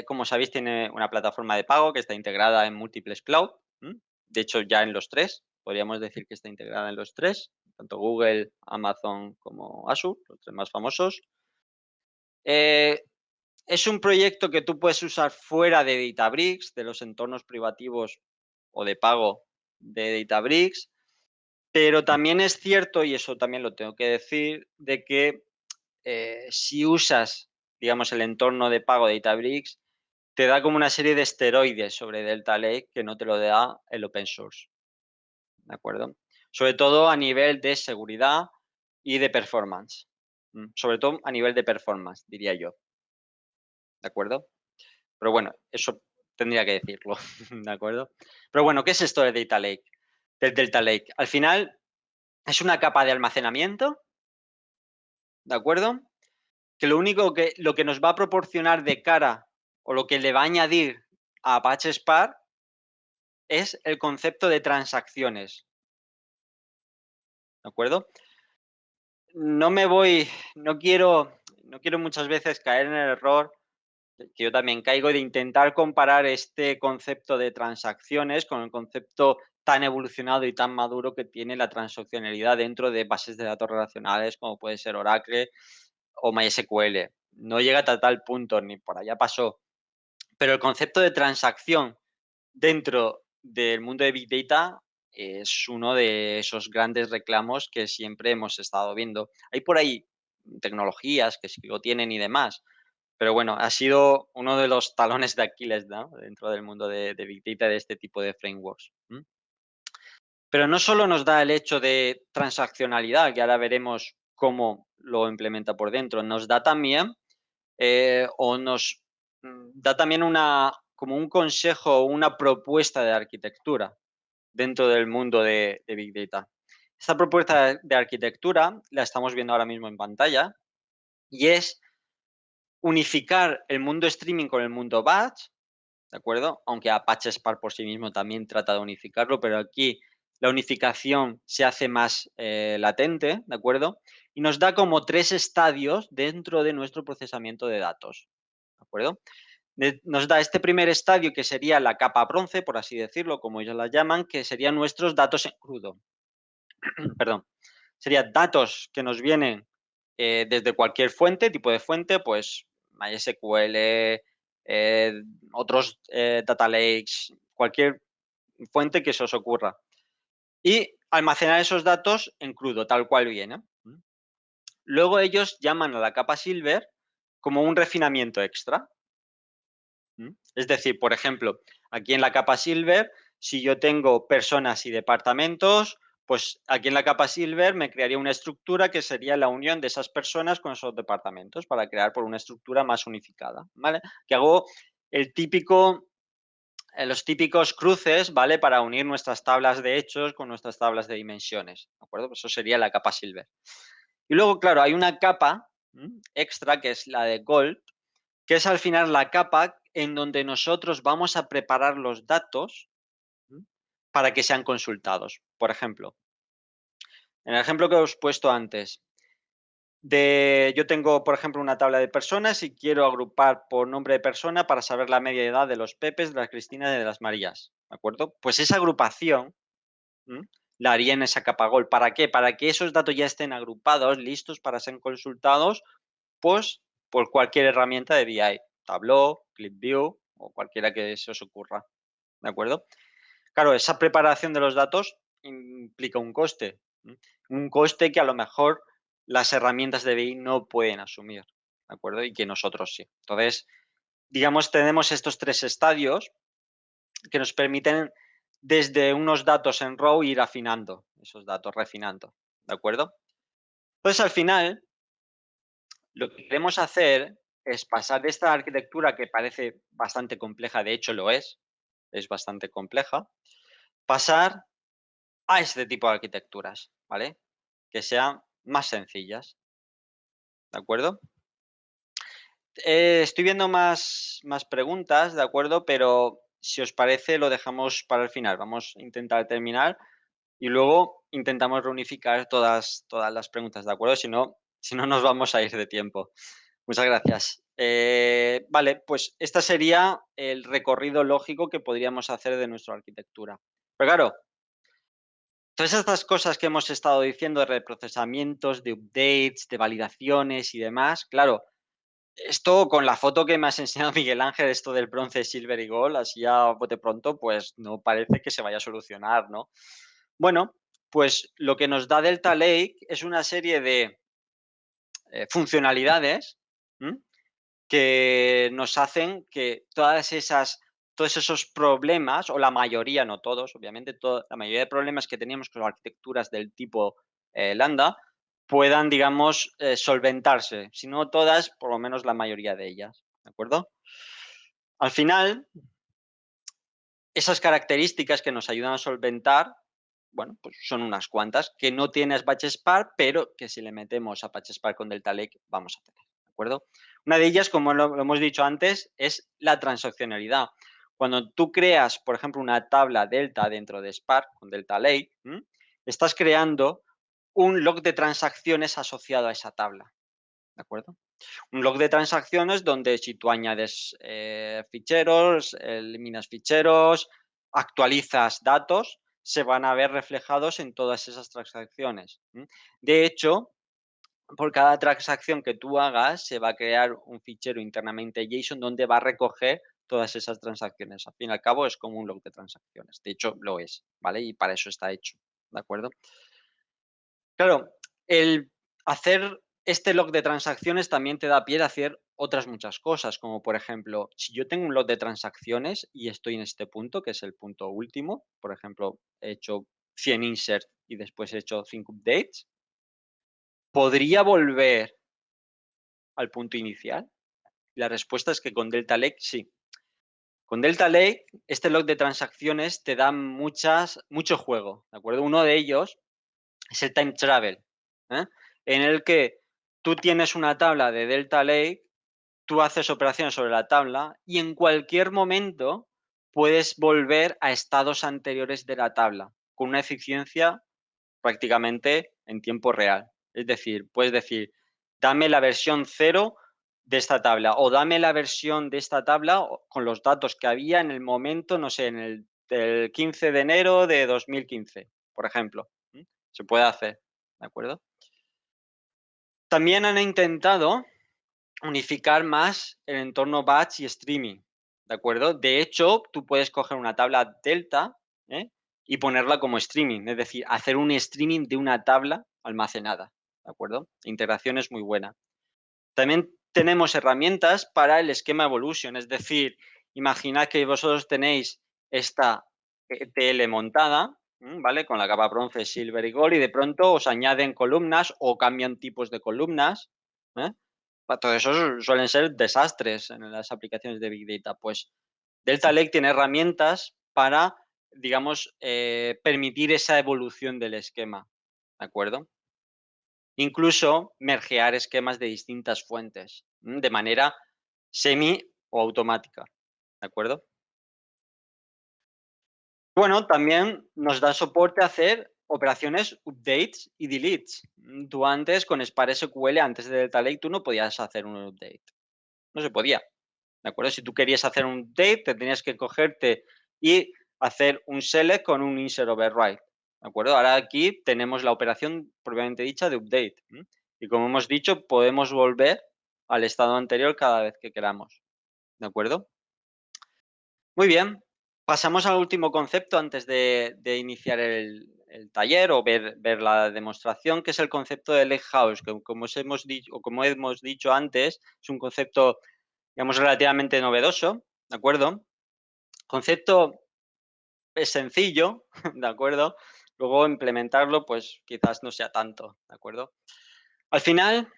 como sabéis, tiene una plataforma de pago que está integrada en múltiples cloud. De hecho, ya en los tres, podríamos decir que está integrada en los tres, tanto Google, Amazon como Azure, los tres más famosos. Eh, es un proyecto que tú puedes usar fuera de Databricks, de los entornos privativos o de pago de Databricks, pero también es cierto, y eso también lo tengo que decir, de que si usas, digamos, el entorno de pago de Databricks, te da como una serie de esteroides sobre Delta Lake que no te lo da el open source, ¿de acuerdo? Sobre todo a nivel de seguridad y de performance. Sobre todo a nivel de performance, diría yo, ¿de acuerdo? Pero bueno, eso tendría que decirlo, ¿de acuerdo? Pero bueno, ¿qué es esto de Data Lake? Del Delta Lake. Al final es una capa de almacenamiento, ¿de acuerdo? Que lo que nos va a proporcionar de cara o lo que le va a añadir a Apache Spark es el concepto de transacciones, ¿de acuerdo? No me voy, no quiero muchas veces caer en el error que yo también caigo de intentar comparar este concepto de transacciones con el concepto tan evolucionado y tan maduro que tiene la transaccionalidad dentro de bases de datos relacionales como puede ser Oracle o MySQL. No llega a tal punto, ni por allá pasó. Pero el concepto de transacción dentro del mundo de Big Data es uno de esos grandes reclamos que siempre hemos estado viendo. Hay por ahí tecnologías que sí lo tienen y demás, pero bueno, ha sido uno de los talones de Aquiles, ¿no? Dentro del mundo de Big Data, de este tipo de frameworks. Pero no solo nos da el hecho de transaccionalidad, que ahora veremos cómo lo implementa por dentro, nos da también o nos da también como un consejo o una propuesta de arquitectura dentro del mundo de Big Data. Esta propuesta de arquitectura la estamos viendo ahora mismo en pantalla y es unificar el mundo streaming con el mundo batch, ¿de acuerdo? Aunque Apache Spark por sí mismo también trata de unificarlo, pero aquí la unificación se hace más latente, ¿de acuerdo? Y nos da como 3 estadios dentro de nuestro procesamiento de datos, ¿de acuerdo? Nos da este primer estadio que sería la capa bronce, por así decirlo, como ellos la llaman, que serían nuestros datos en crudo. Perdón. Serían datos que nos vienen desde cualquier fuente, tipo de fuente, pues MySQL, otros data lakes, cualquier fuente que se os ocurra. Y almacenar esos datos en crudo, tal cual viene. Luego ellos llaman a la capa Silver como un refinamiento extra. Es decir, por ejemplo, aquí en la capa Silver, si yo tengo personas y departamentos, pues aquí en la capa Silver me crearía una estructura que sería la unión de esas personas con esos departamentos para crear por una estructura más unificada, ¿vale? Que hago el típico los típicos cruces, ¿vale? Para unir nuestras tablas de hechos con nuestras tablas de dimensiones, ¿de acuerdo? Pues eso sería la capa Silver. Y luego, claro, hay una capa extra que es la de Gold, que es al final la capa en donde nosotros vamos a preparar los datos para que sean consultados. Por ejemplo, en el ejemplo que os he puesto antes, yo tengo, por ejemplo, una tabla de personas y quiero agrupar por nombre de persona para saber la media edad de los Pepes, de las Cristinas y de las Marías, ¿de acuerdo? Pues esa agrupación la haría en esa capa Gold. ¿Para qué? Para que esos datos ya estén agrupados, listos para ser consultados, pues por cualquier herramienta de BI, Tableau, ClipView o cualquiera que se os ocurra, ¿de acuerdo? Claro, esa preparación de los datos implica un coste, un coste que a lo mejor las herramientas de BI no pueden asumir, ¿de acuerdo? Y que nosotros sí. Entonces, digamos, tenemos estos 3 estadios que nos permiten desde unos datos en raw ir afinando esos datos, refinando, ¿de acuerdo? Entonces, al final, lo que queremos hacer es pasar de esta arquitectura que parece bastante compleja, de hecho lo es bastante compleja, pasar a este tipo de arquitecturas, ¿vale? Que sean más sencillas, ¿de acuerdo? Estoy viendo más preguntas, ¿de acuerdo? Pero si os parece, lo dejamos para el final. Vamos a intentar terminar y luego intentamos reunificar todas las preguntas, ¿de acuerdo? Si no nos vamos a ir de tiempo. Muchas gracias. Vale, pues este sería el recorrido lógico que podríamos hacer de nuestra arquitectura. Pero claro, todas estas cosas que hemos estado diciendo de reprocesamientos, de updates, de validaciones y demás, claro, esto con la foto que me has enseñado, Miguel Ángel, esto del bronce, silver y gold, así a bote pronto, pues no parece que se vaya a solucionar, ¿no? Bueno, pues lo que nos da Delta Lake es una serie de funcionalidades que nos hacen que todos esos problemas, o la mayoría, no todos, obviamente, la mayoría de problemas que teníamos con arquitecturas del tipo Lambda, puedan, digamos, solventarse. Si no todas, por lo menos la mayoría de ellas. ¿De acuerdo? Al final, esas características que nos ayudan a solventar, bueno, pues son unas cuantas que no tiene Apache Spark, pero que si le metemos Apache Spark con Delta Lake vamos a tener, ¿de acuerdo? Una de ellas, como lo hemos dicho antes, es la transaccionalidad. Cuando tú creas, por ejemplo, una tabla Delta dentro de Spark con Delta Lake, estás creando un log de transacciones asociado a esa tabla, ¿de acuerdo? Un log de transacciones donde si tú añades ficheros, eliminas ficheros, actualizas datos, se van a ver reflejados en todas esas transacciones. De hecho, por cada transacción que tú hagas, se va a crear un fichero internamente JSON donde va a recoger todas esas transacciones. Al fin y al cabo, es como un log de transacciones. De hecho, lo es, ¿vale? Y para eso está hecho, ¿de acuerdo? Claro, el hacer este log de transacciones también te da pie a hacer otras muchas cosas, como por ejemplo, si yo tengo un log de transacciones y estoy en este punto, que es el punto último, por ejemplo, he hecho 100 insert y después he hecho 5 updates, ¿podría volver al punto inicial? La respuesta es que con Delta Lake sí. Con Delta Lake, este log de transacciones te da mucho juego, ¿de acuerdo? Uno de ellos es el time travel, ¿eh? En el que tú tienes una tabla de Delta Lake, tú haces operaciones sobre la tabla y en cualquier momento puedes volver a estados anteriores de la tabla con una eficiencia prácticamente en tiempo real. Es decir, puedes decir, dame la versión cero de esta tabla o dame la versión de esta tabla con los datos que había en el momento, no sé, el 15 de enero de 2015, por ejemplo. Se puede hacer, ¿de acuerdo? También han intentado unificar más el entorno batch y streaming, ¿de acuerdo? De hecho, tú puedes coger una tabla delta y ponerla como streaming, es decir, hacer un streaming de una tabla almacenada, ¿de acuerdo? La integración es muy buena. También tenemos herramientas para el esquema evolution, es decir, imaginad que vosotros tenéis esta ETL montada, ¿vale? Con la capa bronce, silver y gold, y de pronto os añaden columnas o cambian tipos de columnas. ¿eh? Todo eso suelen ser desastres en las aplicaciones de Big Data. Pues Delta Lake tiene herramientas para, digamos, permitir esa evolución del esquema, ¿de acuerdo? Incluso mergear esquemas de distintas fuentes, de manera semi o automática, ¿de acuerdo? Bueno, también nos da soporte a hacer operaciones updates y deletes. Tú antes con Spark SQL, antes de Delta Lake, tú no podías hacer un update. No se podía, ¿de acuerdo? Si tú querías hacer un update, te tenías que cogerte y hacer un select con un insert override, ¿de acuerdo? Ahora aquí tenemos la operación propiamente dicha de update. Y como hemos dicho, podemos volver al estado anterior cada vez que queramos, ¿de acuerdo? Muy bien, pasamos al último concepto antes de iniciar el taller o ver la demostración, que es el concepto de Lighthouse, que como os hemos dicho, o como hemos dicho antes, es un concepto, digamos, relativamente novedoso, ¿de acuerdo? Concepto es sencillo, ¿de acuerdo? Luego implementarlo, pues quizás no sea tanto, ¿de acuerdo? Al final,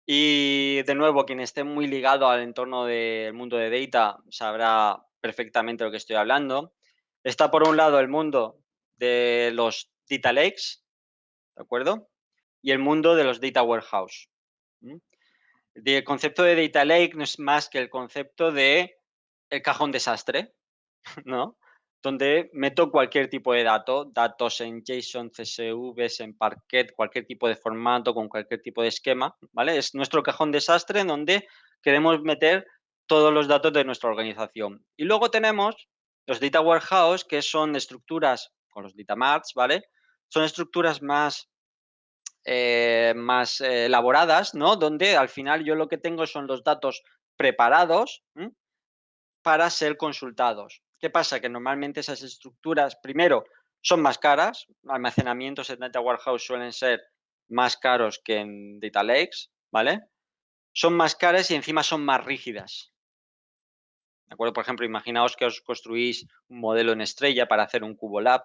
y de nuevo, quien esté muy ligado al entorno del mundo de data sabrá perfectamente lo que estoy hablando. Está por un lado el mundo de los data lakes, ¿de acuerdo? Y el mundo de los data warehouse. ¿M? El concepto de data lake no es más que el concepto de el cajón desastre, ¿no? Donde meto cualquier tipo de datos en JSON, CSVs, en Parquet, cualquier tipo de formato, con cualquier tipo de esquema, ¿vale? Es nuestro cajón desastre en donde queremos meter todos los datos de nuestra organización. Y luego tenemos los data warehouse, que son estructuras, con los data marts, ¿vale? Son estructuras más elaboradas, ¿no? Donde al final yo lo que tengo son los datos preparados, para ser consultados. ¿Qué pasa? Que normalmente esas estructuras, primero, son más caras. Almacenamientos en Data Warehouse suelen ser más caros que en Data Lakes, ¿vale? Son más caras y encima son más rígidas. ¿De acuerdo? Por ejemplo, imaginaos que os construís un modelo en estrella para hacer un cubo lab.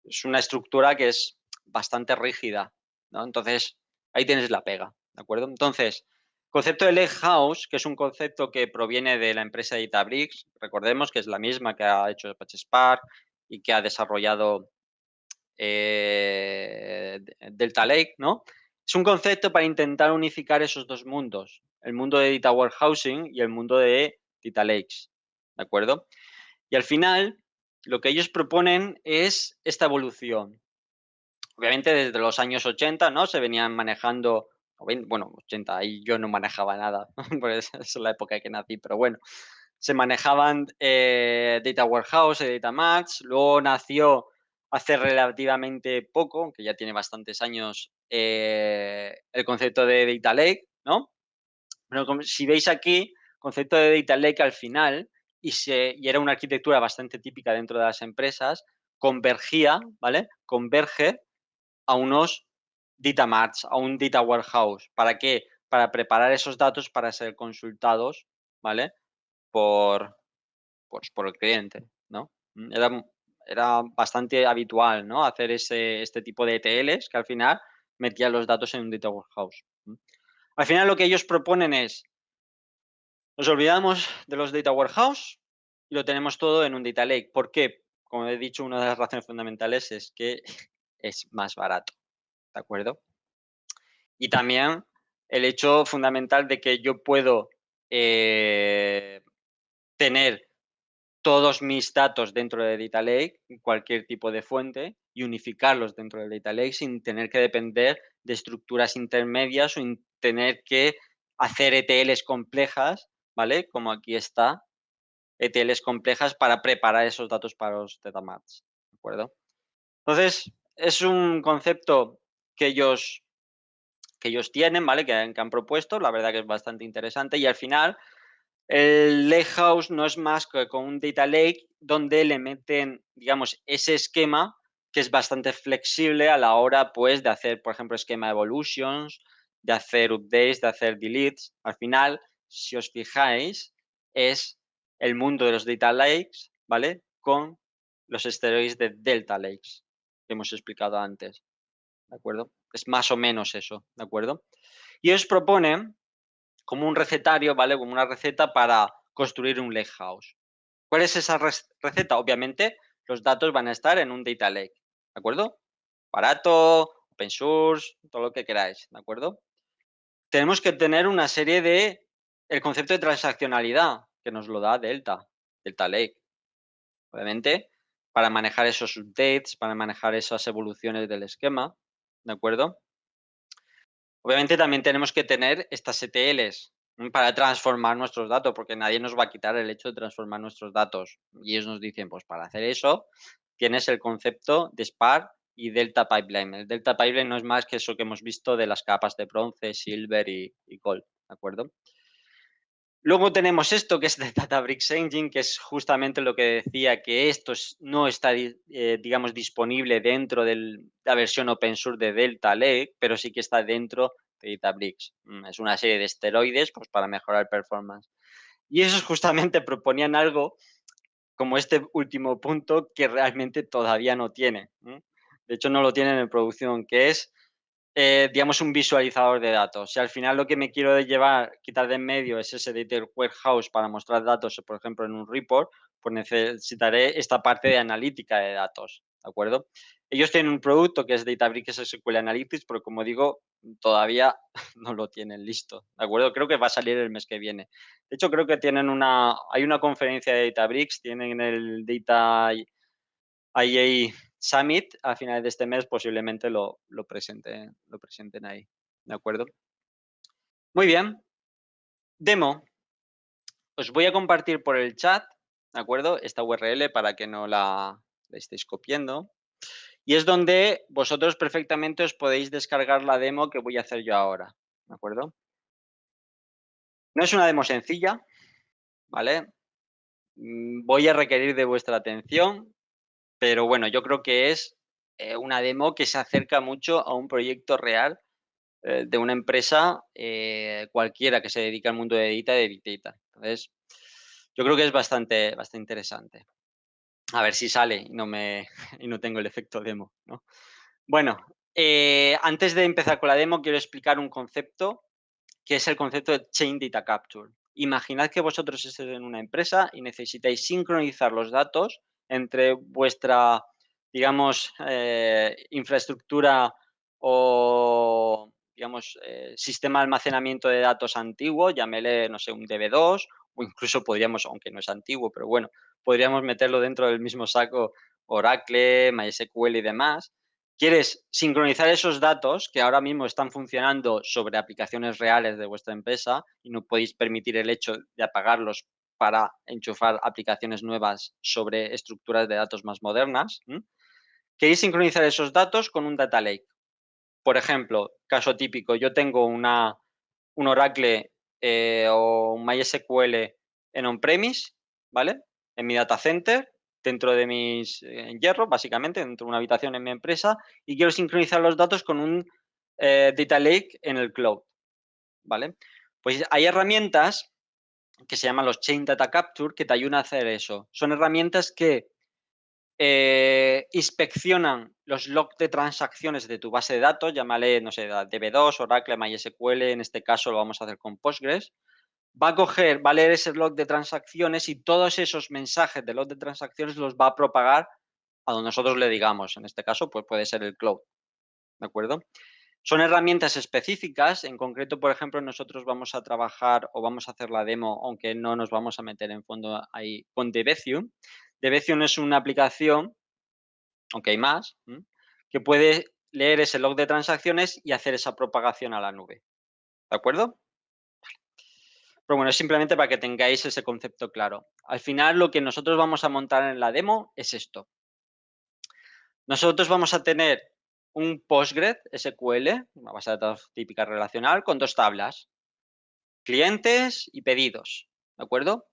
Es una estructura que es bastante rígida, ¿no? Entonces, ahí tienes la pega, ¿de acuerdo? Entonces, concepto de Lakehouse, que es un concepto que proviene de la empresa Databricks, recordemos que es la misma que ha hecho Apache Spark y que ha desarrollado Delta Lake, ¿no? Es un concepto para intentar unificar esos dos mundos, el mundo de Data Warehousing y el mundo de Data Lakes, ¿de acuerdo? Y al final, lo que ellos proponen es esta evolución. Obviamente desde los años 80, ¿no? Se venían manejando, bueno, 80, ahí yo no manejaba nada, pues es la época en que nací, pero bueno, se manejaban Data Warehouse y Data Marts, luego nació hace relativamente poco, aunque ya tiene bastantes años, el concepto de Data Lake, ¿no? Pero si veis aquí, concepto de Data Lake al final, y era una arquitectura bastante típica dentro de las empresas, convergía, ¿vale? Converge a unos data marts, a un data warehouse. ¿Para qué? Para preparar esos datos para ser consultados, ¿vale? Por, pues, por el cliente, ¿no? Era bastante habitual, ¿no? Hacer este tipo de ETLs que al final metían los datos en un data warehouse. Al final lo que ellos proponen es, nos olvidamos de los data warehouse y lo tenemos todo en un data lake. ¿Por qué? Como he dicho, una de las razones fundamentales es que es más barato, ¿de acuerdo? Y también el hecho fundamental de que yo puedo tener todos mis datos dentro de Data Lake, cualquier tipo de fuente, y unificarlos dentro de Data Lake sin tener que depender de estructuras intermedias o sin tener que hacer ETLs complejas, ¿vale? Como aquí está, ETLs complejas para preparar esos datos para los data marts, ¿de acuerdo? Entonces, es un concepto que ellos que ellos tienen, ¿vale? Que han propuesto, la verdad que es bastante interesante y al final el Lakehouse no es más que con un data lake donde le meten, digamos, ese esquema que es bastante flexible a la hora, pues, de hacer, por ejemplo, esquema evolutions, de hacer updates, de hacer deletes. Al final, si os fijáis, es el mundo de los data lakes, ¿vale? Con los esteroides de Delta Lakes que hemos explicado antes, ¿de acuerdo? Es más o menos eso, ¿de acuerdo? Y os proponen como un recetario, ¿vale? Como una receta para construir un lake house. ¿Cuál es esa receta? Obviamente, los datos van a estar en un data lake, ¿de acuerdo? Barato, open source, todo lo que queráis, ¿de acuerdo? Tenemos que tener una serie de el concepto de transaccionalidad, que nos lo da Delta Lake. Obviamente, para manejar esos updates, para manejar esas evoluciones del esquema, ¿de acuerdo? Obviamente también tenemos que tener estas ETLs para transformar nuestros datos, porque nadie nos va a quitar el hecho de transformar nuestros datos. Y ellos nos dicen, pues para hacer eso tienes el concepto de Spark y Delta Pipeline. El Delta Pipeline no es más que eso que hemos visto de las capas de bronce, silver y gold, ¿de acuerdo? Luego tenemos esto que es de Databricks Engine, que es justamente lo que decía, que esto no está, digamos, disponible dentro de la versión open source de Delta Lake, pero sí que está dentro de Databricks. Es una serie de esteroides pues, para mejorar performance. Y esos justamente proponían algo como este último punto que realmente todavía no tiene. De hecho, no lo tienen en producción, que es digamos, un visualizador de datos. Si al final lo que me quiero quitar de en medio es ese data warehouse para mostrar datos, por ejemplo, en un report, pues necesitaré esta parte de analítica de datos, ¿de acuerdo? Ellos tienen un producto que es Databricks SQL Analytics, pero como digo, todavía no lo tienen listo, ¿de acuerdo? Creo que va a salir el mes que viene. De hecho, creo que hay una conferencia de Databricks, tienen el Data IA Summit a finales de este mes, posiblemente lo presenten ahí, ¿de acuerdo? Muy bien, demo. Os voy a compartir por el chat, ¿de acuerdo? Esta URL para que no la estéis copiando. Y es donde vosotros perfectamente os podéis descargar la demo que voy a hacer yo ahora, ¿de acuerdo? No es una demo sencilla, ¿vale? Voy a requerir de vuestra atención, pero bueno, yo creo que es una demo que se acerca mucho a un proyecto real de una empresa cualquiera que se dedique al mundo de Data y de Big Data. Entonces, yo creo que es bastante interesante. A ver si sale y no, y no tengo el efecto demo, ¿no? Bueno, antes de empezar con la demo, quiero explicar un concepto que es el concepto de Chain Data Capture. Imaginad que vosotros estéis en una empresa y necesitáis sincronizar los datos entre vuestra, digamos, infraestructura o, digamos, sistema de almacenamiento de datos antiguo, llámele, no sé, un DB2, o incluso podríamos, aunque no es antiguo, pero bueno, podríamos meterlo dentro del mismo saco Oracle, MySQL y demás. Quieres sincronizar esos datos que ahora mismo están funcionando sobre aplicaciones reales de vuestra empresa y no podéis permitir el hecho de apagarlos para enchufar aplicaciones nuevas sobre estructuras de datos más modernas. Queréis sincronizar esos datos con un data lake. Por ejemplo, caso típico, yo tengo un Oracle o un MySQL en on-premise, ¿vale? En mi data center, dentro de mis en Hierro, básicamente, dentro de una habitación en mi empresa, y quiero sincronizar los datos con un data lake en el cloud, ¿vale? Pues hay herramientas que se llaman los Chain Data Capture que te ayudan a hacer eso. Son herramientas que inspeccionan los logs de transacciones de tu base de datos, llámale, no sé, DB2, Oracle, MySQL, en este caso lo vamos a hacer con Postgres, va a leer ese log de transacciones y todos esos mensajes de log de transacciones los va a propagar a donde nosotros le digamos. En este caso, pues puede ser el cloud, ¿de acuerdo? Son herramientas específicas, en concreto, por ejemplo, nosotros vamos a trabajar o vamos a hacer la demo, aunque no nos vamos a meter en fondo ahí, con Debezium. Debezium es una aplicación, aunque hay más, que puede leer ese log de transacciones y hacer esa propagación a la nube, ¿de acuerdo? Pero bueno, es simplemente para que tengáis ese concepto claro. Al final, lo que nosotros vamos a montar en la demo es esto. Nosotros vamos a tener un Postgres SQL, una base de datos típica relacional, con dos tablas, clientes y pedidos, ¿de acuerdo?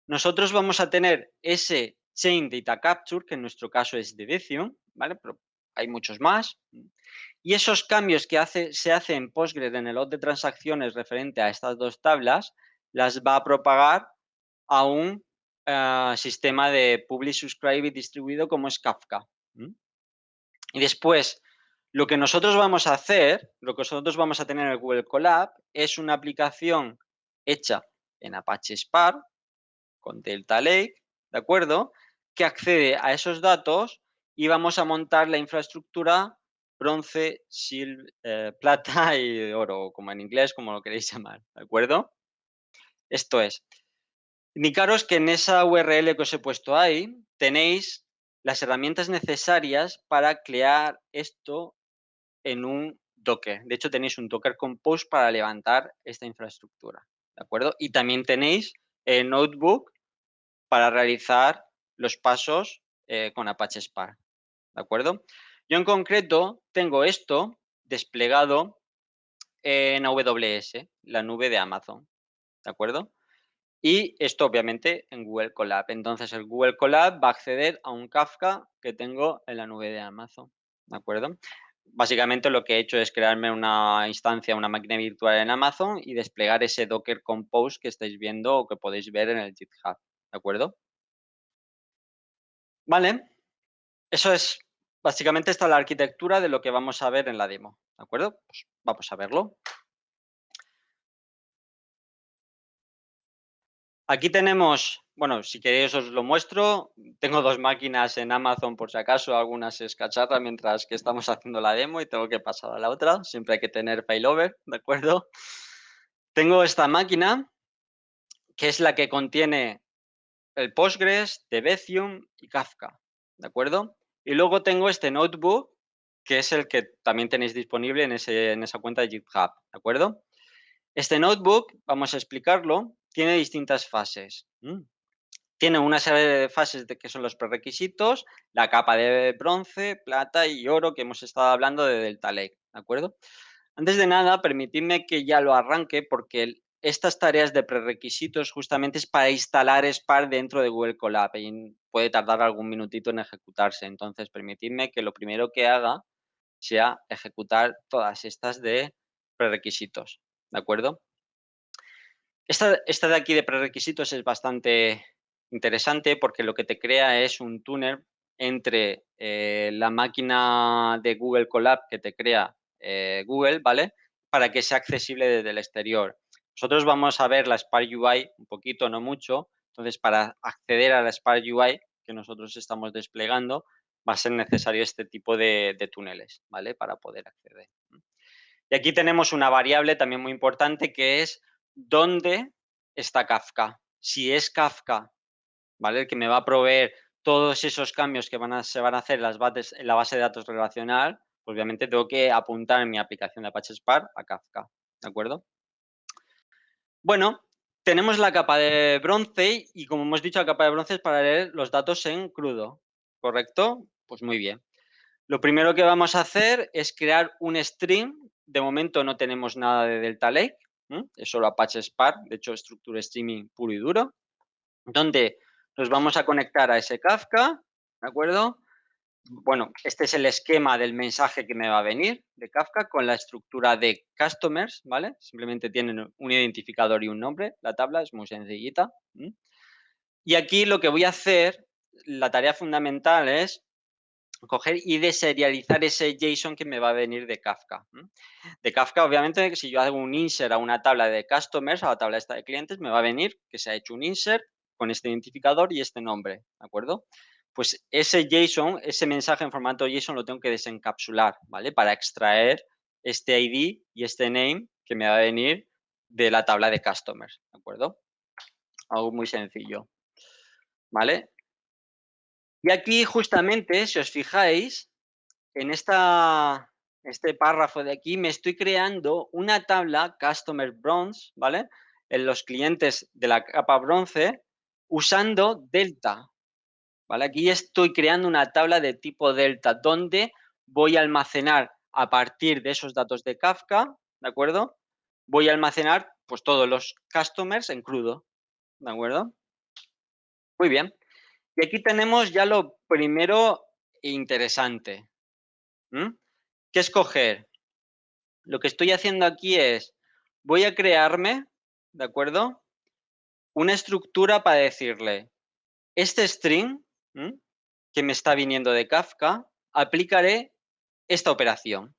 Nosotros vamos a tener ese Chain Data Capture, que en nuestro caso es de Decium, ¿vale? Pero hay muchos más. Y esos cambios que se hacen en Postgres en el log de transacciones referente a estas dos tablas, las va a propagar a un sistema de publish, subscribe y distribuido como es Kafka. Y después, lo que nosotros vamos a hacer, lo que nosotros vamos a tener en el Google Colab es una aplicación hecha en Apache Spark con Delta Lake, ¿de acuerdo? Que accede a esos datos y vamos a montar la infraestructura bronce, plata y oro, como en inglés, como lo queréis llamar, ¿de acuerdo? Esto es, indicaros que en esa URL que os he puesto ahí tenéis las herramientas necesarias para crear esto en un Docker. De hecho, tenéis un Docker Compose para levantar esta infraestructura, ¿de acuerdo? Y también tenéis el Notebook para realizar los pasos con Apache Spark, ¿de acuerdo? Yo en concreto tengo esto desplegado en AWS, la nube de Amazon, ¿de acuerdo? Y esto obviamente en Google Colab. Entonces el Google Colab va a acceder a un Kafka que tengo en la nube de Amazon, ¿de acuerdo? Básicamente lo que he hecho es crearme una instancia, una máquina virtual en Amazon y desplegar ese Docker Compose que estáis viendo o que podéis ver en el GitHub, ¿de acuerdo? Vale, eso es, básicamente esta es la arquitectura de lo que vamos a ver en la demo, ¿de acuerdo? Pues vamos a verlo. Aquí tenemos, bueno, si queréis os lo muestro. Tengo 2 máquinas en Amazon por si acaso alguna se escacharra mientras que estamos haciendo la demo y tengo que pasar a la otra. Siempre hay que tener failover, ¿de acuerdo? Tengo esta máquina, que es la que contiene el Postgres, Debezium y Kafka, ¿de acuerdo? Y luego tengo este notebook, que es el que también tenéis disponible en esa cuenta de GitHub, ¿de acuerdo? Este notebook, vamos a explicarlo, tiene distintas fases. Tiene una serie de fases de que son los prerequisitos, la capa de bronce, plata y oro que hemos estado hablando de Delta Lake, ¿de acuerdo? Antes de nada, permitidme que ya lo arranque porque estas tareas de prerequisitos justamente es para instalar Spark dentro de Google Colab y puede tardar algún minutito en ejecutarse. Entonces, permitidme que lo primero que haga sea ejecutar todas estas de prerequisitos, ¿de acuerdo? Esta de aquí de prerequisitos es bastante interesante porque lo que te crea es un túnel entre la máquina de Google Colab que te crea Google, ¿vale? Para que sea accesible desde el exterior. Nosotros vamos a ver la Spark UI un poquito, no mucho. Entonces, para acceder a la Spark UI que nosotros estamos desplegando, va a ser necesario este tipo de túneles, ¿vale? Para poder acceder. Y aquí tenemos una variable también muy importante que es dónde está Kafka. Si es Kafka, ¿vale? El que me va a proveer todos esos cambios que se van a hacer en la base de datos relacional, pues obviamente tengo que apuntar en mi aplicación de Apache Spark a Kafka, ¿de acuerdo? Bueno, tenemos la capa de bronce y como hemos dicho, la capa de bronce es para leer los datos en crudo, ¿correcto? Pues muy bien. Lo primero que vamos a hacer es crear un string. De momento no tenemos nada de Delta Lake, es solo Apache Spark, de hecho Structure Streaming puro y duro, donde nos vamos a conectar a ese Kafka, ¿de acuerdo? Bueno, este es el esquema del mensaje que me va a venir de Kafka con la estructura de customers, ¿vale? Simplemente tienen un identificador y un nombre, la tabla es muy sencillita. Y aquí lo que voy a hacer, la tarea fundamental es coger y deserializar ese JSON que me va a venir de Kafka. De Kafka, obviamente, si yo hago un insert a una tabla de customers, a la tabla esta de clientes, me va a venir que se ha hecho un insert con este identificador y este nombre, ¿de acuerdo? Pues ese JSON, ese mensaje en formato JSON lo tengo que desencapsular, ¿vale? Para extraer este ID y este name que me va a venir de la tabla de customers, ¿de acuerdo? Algo muy sencillo, ¿vale? Y aquí justamente, si os fijáis, en este párrafo de aquí me estoy creando una tabla Customer Bronze, ¿vale? En los clientes de la capa bronce usando Delta, ¿vale? Aquí estoy creando una tabla de tipo Delta donde voy a almacenar a partir de esos datos de Kafka, ¿de acuerdo? Voy a almacenar pues todos los customers en crudo, ¿de acuerdo? Muy bien. Y aquí tenemos ya lo primero interesante. ¿Qué escoger? Lo que estoy haciendo aquí es, voy a crearme, ¿de acuerdo? Una estructura para decirle, este string que me está viniendo de Kafka, aplicaré esta operación.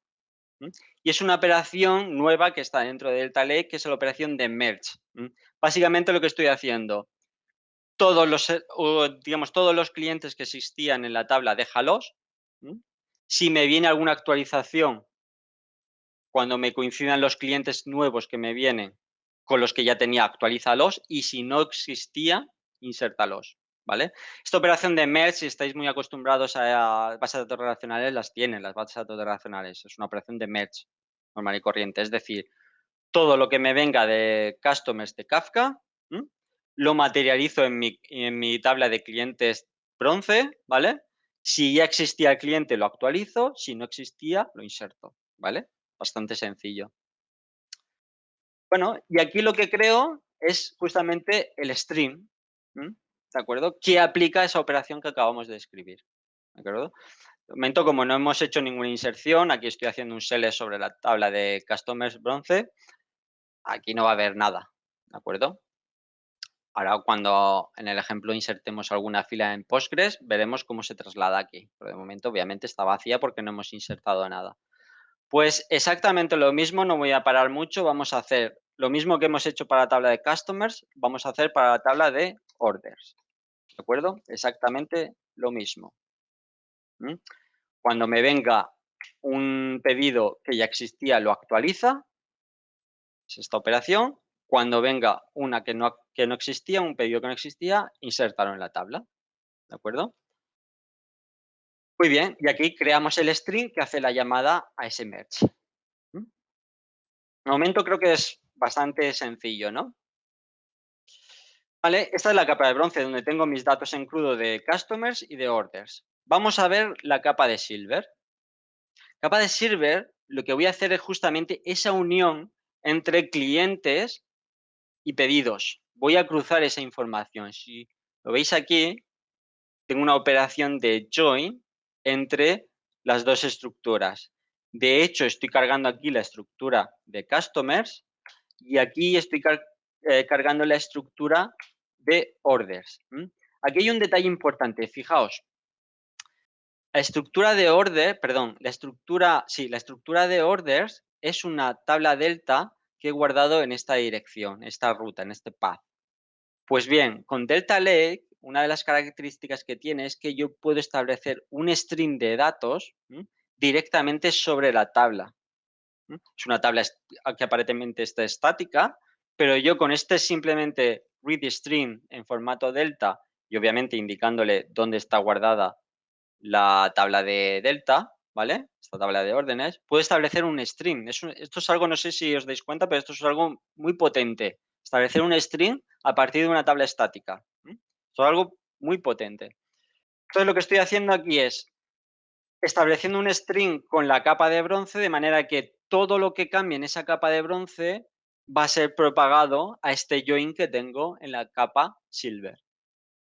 Y es una operación nueva que está dentro de Delta Lake, que es la operación de merge. Básicamente lo que estoy haciendo, todos los, digamos, todos los clientes que existían en la tabla, déjalos. Si me viene alguna actualización, cuando me coincidan los clientes nuevos que me vienen con los que ya tenía, actualízalos, y si no existía, insértalos, ¿vale? Esta operación de merge, si estáis muy acostumbrados a bases de datos relacionales, las tienen las bases de datos relacionales. Es una operación de merge normal y corriente, es decir, todo lo que me venga de customers de Kafka, lo materializo en mi tabla de clientes bronce, ¿vale? Si ya existía el cliente, lo actualizo, si no existía, lo inserto, ¿vale? Bastante sencillo. Bueno, y aquí lo que creo es justamente el stream, ¿de acuerdo? Que aplica esa operación que acabamos de escribir, ¿de acuerdo? De momento, como no hemos hecho ninguna inserción, aquí estoy haciendo un select sobre la tabla de customers bronce, aquí no va a haber nada, ¿de acuerdo? Ahora, cuando en el ejemplo insertemos alguna fila en Postgres, veremos cómo se traslada aquí. Pero de momento, obviamente, está vacía porque no hemos insertado nada. Pues exactamente lo mismo, no voy a parar mucho, vamos a hacer lo mismo que hemos hecho para la tabla de customers, vamos a hacer para la tabla de orders, ¿de acuerdo? Exactamente lo mismo. Cuando me venga un pedido que ya existía, lo actualiza, es esta operación. Cuando venga una que no existía, un pedido que no existía, insértalo en la tabla, ¿de acuerdo? Muy bien, y aquí creamos el string que hace la llamada a ese merge. De momento creo que es bastante sencillo, ¿no? Vale, esta es la capa de bronce donde tengo mis datos en crudo de customers y de orders. Vamos a ver la capa de silver. Capa de silver, lo que voy a hacer es justamente esa unión entre clientes y pedidos. Voy a cruzar esa información. Si lo veis aquí, tengo una operación de join entre las dos estructuras. De hecho, estoy cargando aquí la estructura de customers y aquí estoy cargando la estructura de orders. Aquí hay un detalle importante, fijaos. La estructura de order, perdón, la estructura de orders es una tabla delta que he guardado en esta dirección, esta ruta, en este path. Pues bien, con Delta Lake, una de las características que tiene es que yo puedo establecer un string de datos directamente sobre la tabla. Es una tabla que aparentemente está estática, pero yo con este simplemente read string en formato delta y obviamente indicándole dónde está guardada la tabla de delta, ¿vale? Esta tabla de órdenes, puedo establecer un string. Esto es algo, no sé si os dais cuenta, pero esto es algo muy potente. Establecer un string a partir de una tabla estática. Esto es algo muy potente. Entonces, lo que estoy haciendo aquí es estableciendo un string con la capa de bronce de manera que todo lo que cambie en esa capa de bronce va a ser propagado a este join que tengo en la capa silver,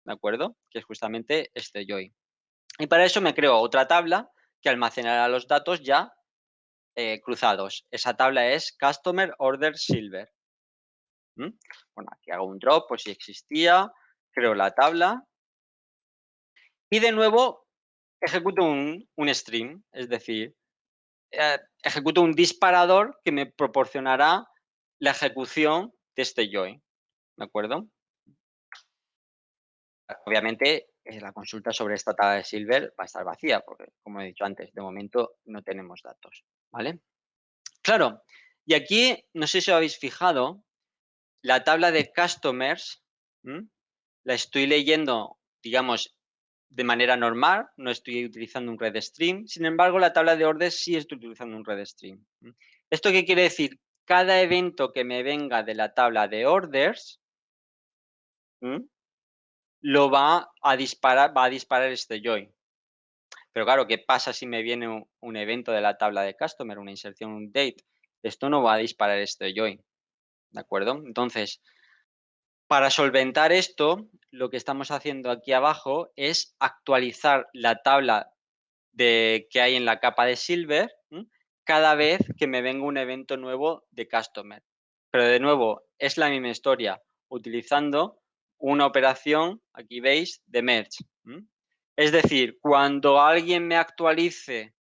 ¿de acuerdo? Que es justamente este join. Y para eso me creo otra tabla que almacenará los datos ya cruzados. Esa tabla es Customer Order Silver. Bueno, aquí hago un drop por si existía, creo la tabla y de nuevo ejecuto un string, es decir, ejecuto un disparador que me proporcionará la ejecución de este join, ¿de acuerdo? Obviamente, la consulta sobre esta tabla de Silver va a estar vacía, porque, como he dicho antes, de momento no tenemos datos, ¿vale? Claro, y aquí, no sé si os habéis fijado, la tabla de customers, la estoy leyendo, digamos, de manera normal, no estoy utilizando un red stream. Sin embargo, la tabla de orders sí estoy utilizando un red stream. ¿Esto qué quiere decir? Cada evento que me venga de la tabla de orders, lo va a disparar este join. Pero claro, ¿qué pasa si me viene un evento de la tabla de customer, una inserción, un date? Esto no va a disparar este join, ¿de acuerdo? Entonces, para solventar esto, lo que estamos haciendo aquí abajo es actualizar la tabla que hay en la capa de Silver cada vez que me venga un evento nuevo de Customer. Pero de nuevo, es la misma historia, utilizando una operación, aquí veis, de merge. Es decir, cuando alguien me actualice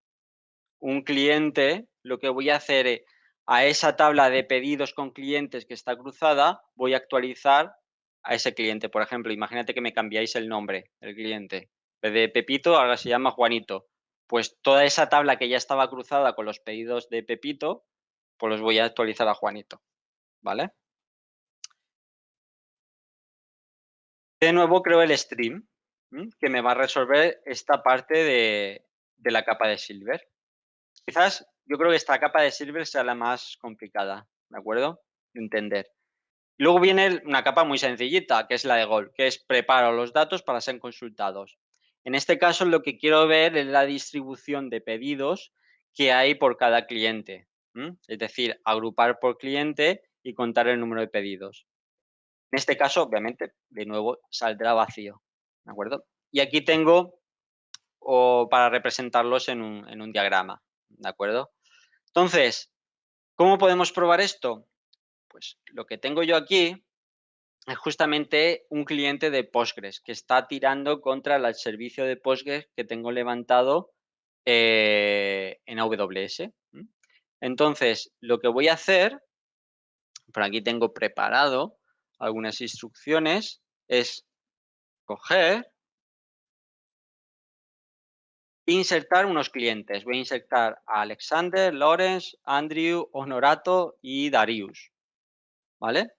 un cliente, lo que voy a hacer es, a esa tabla de pedidos con clientes que está cruzada, voy a actualizar a ese cliente. Por ejemplo, imagínate que me cambiáis el nombre del cliente. En vez de Pepito, ahora se llama Juanito. Pues toda esa tabla que ya estaba cruzada con los pedidos de Pepito, pues los voy a actualizar a Juanito, ¿vale? De nuevo creo el stream, que me va a resolver esta parte de la capa de Silver. Quizás yo creo que esta capa de Silver sea la más complicada, ¿de acuerdo? De entender. Luego viene una capa muy sencillita, que es la de Gold, que es preparo los datos para ser consultados. En este caso, lo que quiero ver es la distribución de pedidos que hay por cada cliente. Es decir, agrupar por cliente y contar el número de pedidos. En este caso, obviamente, de nuevo saldrá vacío, ¿de acuerdo? Y aquí tengo para representarlos en un diagrama, ¿de acuerdo? Entonces, ¿cómo podemos probar esto? Pues lo que tengo yo aquí es justamente un cliente de Postgres que está tirando contra el servicio de Postgres que tengo levantado en AWS. Entonces, lo que voy a hacer, por aquí tengo preparado algunas instrucciones, es coger e insertar unos clientes. Voy a insertar a Alexander, Lawrence, Andrew, Honorato y Darius. ¿Vale?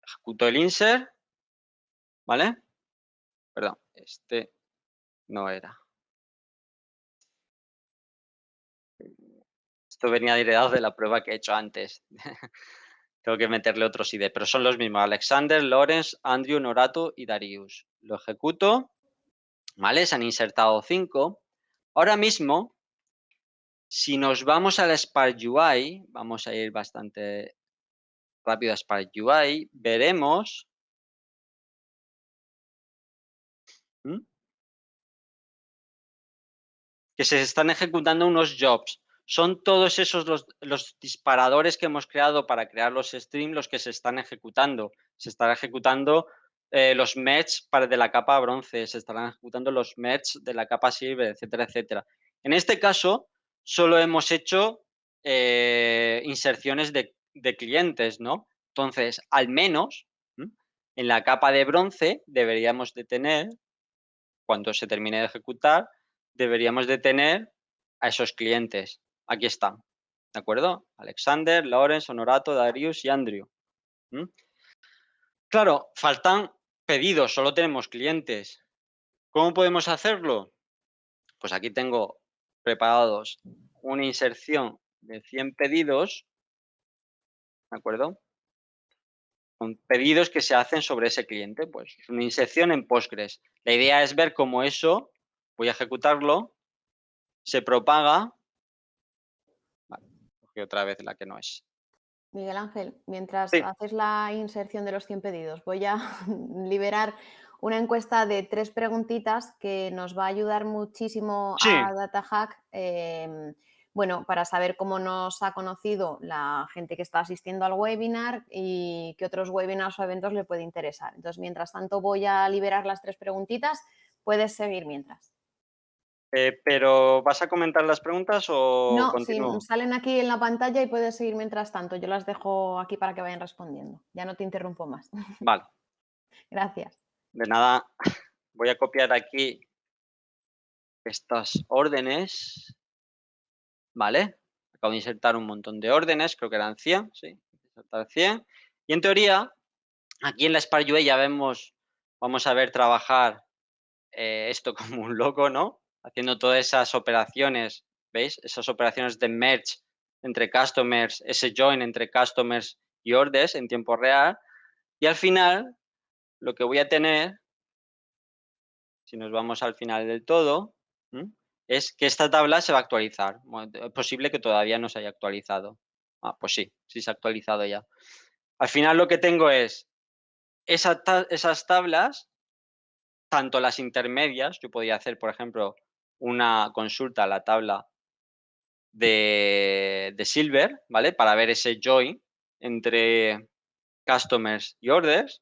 Ejecuto el insert. ¿Vale? Perdón, este no era. Esto venía heredado de la prueba que he hecho antes. Tengo que meterle otros ID, pero son los mismos. Alexander, Lawrence, Andrew, Norato y Darius. Lo ejecuto. ¿Vale? Se han insertado 5. Ahora mismo, si nos vamos al Spark UI, vamos a ir bastante rápido a Spark UI, veremos que se están ejecutando unos jobs. Son todos esos los disparadores que hemos creado para crear los streams los que se están ejecutando. Se están ejecutando los merge de la capa bronce, se estarán ejecutando los merge de la capa silver, etcétera, etcétera. En este caso, solo hemos hecho inserciones de clientes, ¿no? Entonces, al menos en la capa de bronce deberíamos de tener, cuando se termine de ejecutar, deberíamos de tener a esos clientes. Aquí están, ¿de acuerdo? Alexander, Lawrence, Honorato, Darius y Andrew. Claro, faltan pedidos, solo tenemos clientes. ¿Cómo podemos hacerlo? Pues aquí tengo preparados una inserción de 100 pedidos, ¿de acuerdo? Con pedidos que se hacen sobre ese cliente, pues es una inserción en Postgres. La idea es ver cómo eso, voy a ejecutarlo, se propaga. Vale, cogí otra vez la que no es. Miguel Ángel, mientras Sí, haces la inserción de los 100 pedidos, voy a liberar una encuesta de 3 preguntitas que nos va a ayudar muchísimo sí, a DataHack, bueno, para saber cómo nos ha conocido la gente que está asistiendo al webinar y qué otros webinars o eventos le puede interesar. Entonces, mientras tanto, voy a liberar las 3 preguntitas. Puedes seguir mientras. pero ¿vas a comentar las preguntas o No, sí, continúo? salen aquí en la pantalla y puedes seguir mientras tanto. Yo las dejo aquí para que vayan respondiendo. Ya no te interrumpo más. Vale, Gracias. de nada, voy a copiar aquí estas órdenes, ¿vale? Acabo de insertar un montón de órdenes, creo que eran 100, sí, insertar 100. Y en teoría, aquí en la Spark UI ya vemos, vamos a ver trabajar esto como un loco, ¿no? Haciendo todas esas operaciones, ¿veis? Esas operaciones de merge entre customers, ese join entre customers y orders en tiempo real. Y al final, lo que voy a tener, si nos vamos al final del todo, es que esta tabla se va a actualizar. Bueno, es posible que todavía no se haya actualizado. Ah, pues sí, sí se ha actualizado ya. Al final lo que tengo es esas tablas, tanto las intermedias, yo podría hacer, por ejemplo, una consulta a la tabla de Silver, ¿vale? Para ver ese join entre customers y orders,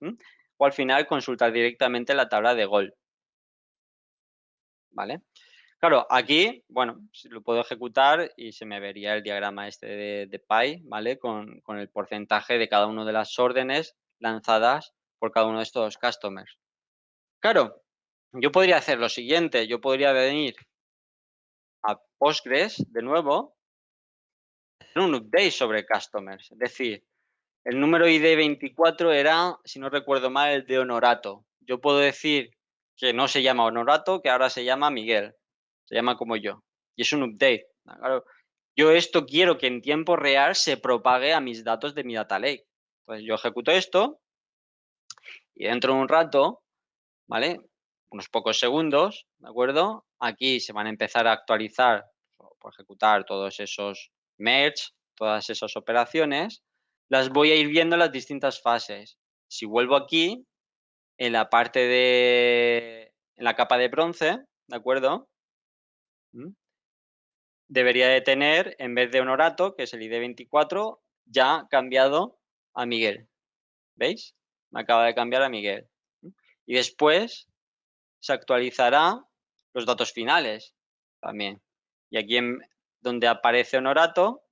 o al final consultar directamente la tabla de Gold, ¿vale? Claro, aquí, bueno, lo puedo ejecutar y se me vería el diagrama este de pie, ¿vale? Con el porcentaje de cada una de las órdenes lanzadas por cada uno de estos customers. Claro, yo podría hacer lo siguiente, yo podría venir a Postgres de nuevo, hacer un update sobre customers, es decir, el número ID 24 era, si no recuerdo mal, el de Honorato. Yo puedo decir que no se llama Honorato, que ahora se llama Miguel, se llama como yo, y es un update. Claro, yo esto quiero que en tiempo real se propague a mis datos de mi data lake. Entonces yo ejecuto esto y dentro de un rato, ¿vale? Unos pocos segundos, ¿de acuerdo? Aquí se van a empezar a actualizar por ejecutar todos esos merge, todas esas operaciones. Las voy a ir viendo en las distintas fases. Si vuelvo aquí, en la parte en la capa de bronce, ¿de acuerdo? ¿Mm? Debería de tener, en vez de Honorato, que es el ID 24, ya cambiado a Miguel. ¿Veis? Me acaba de cambiar a Miguel. Y después se actualizará los datos finales también. Y aquí donde aparece Honorato,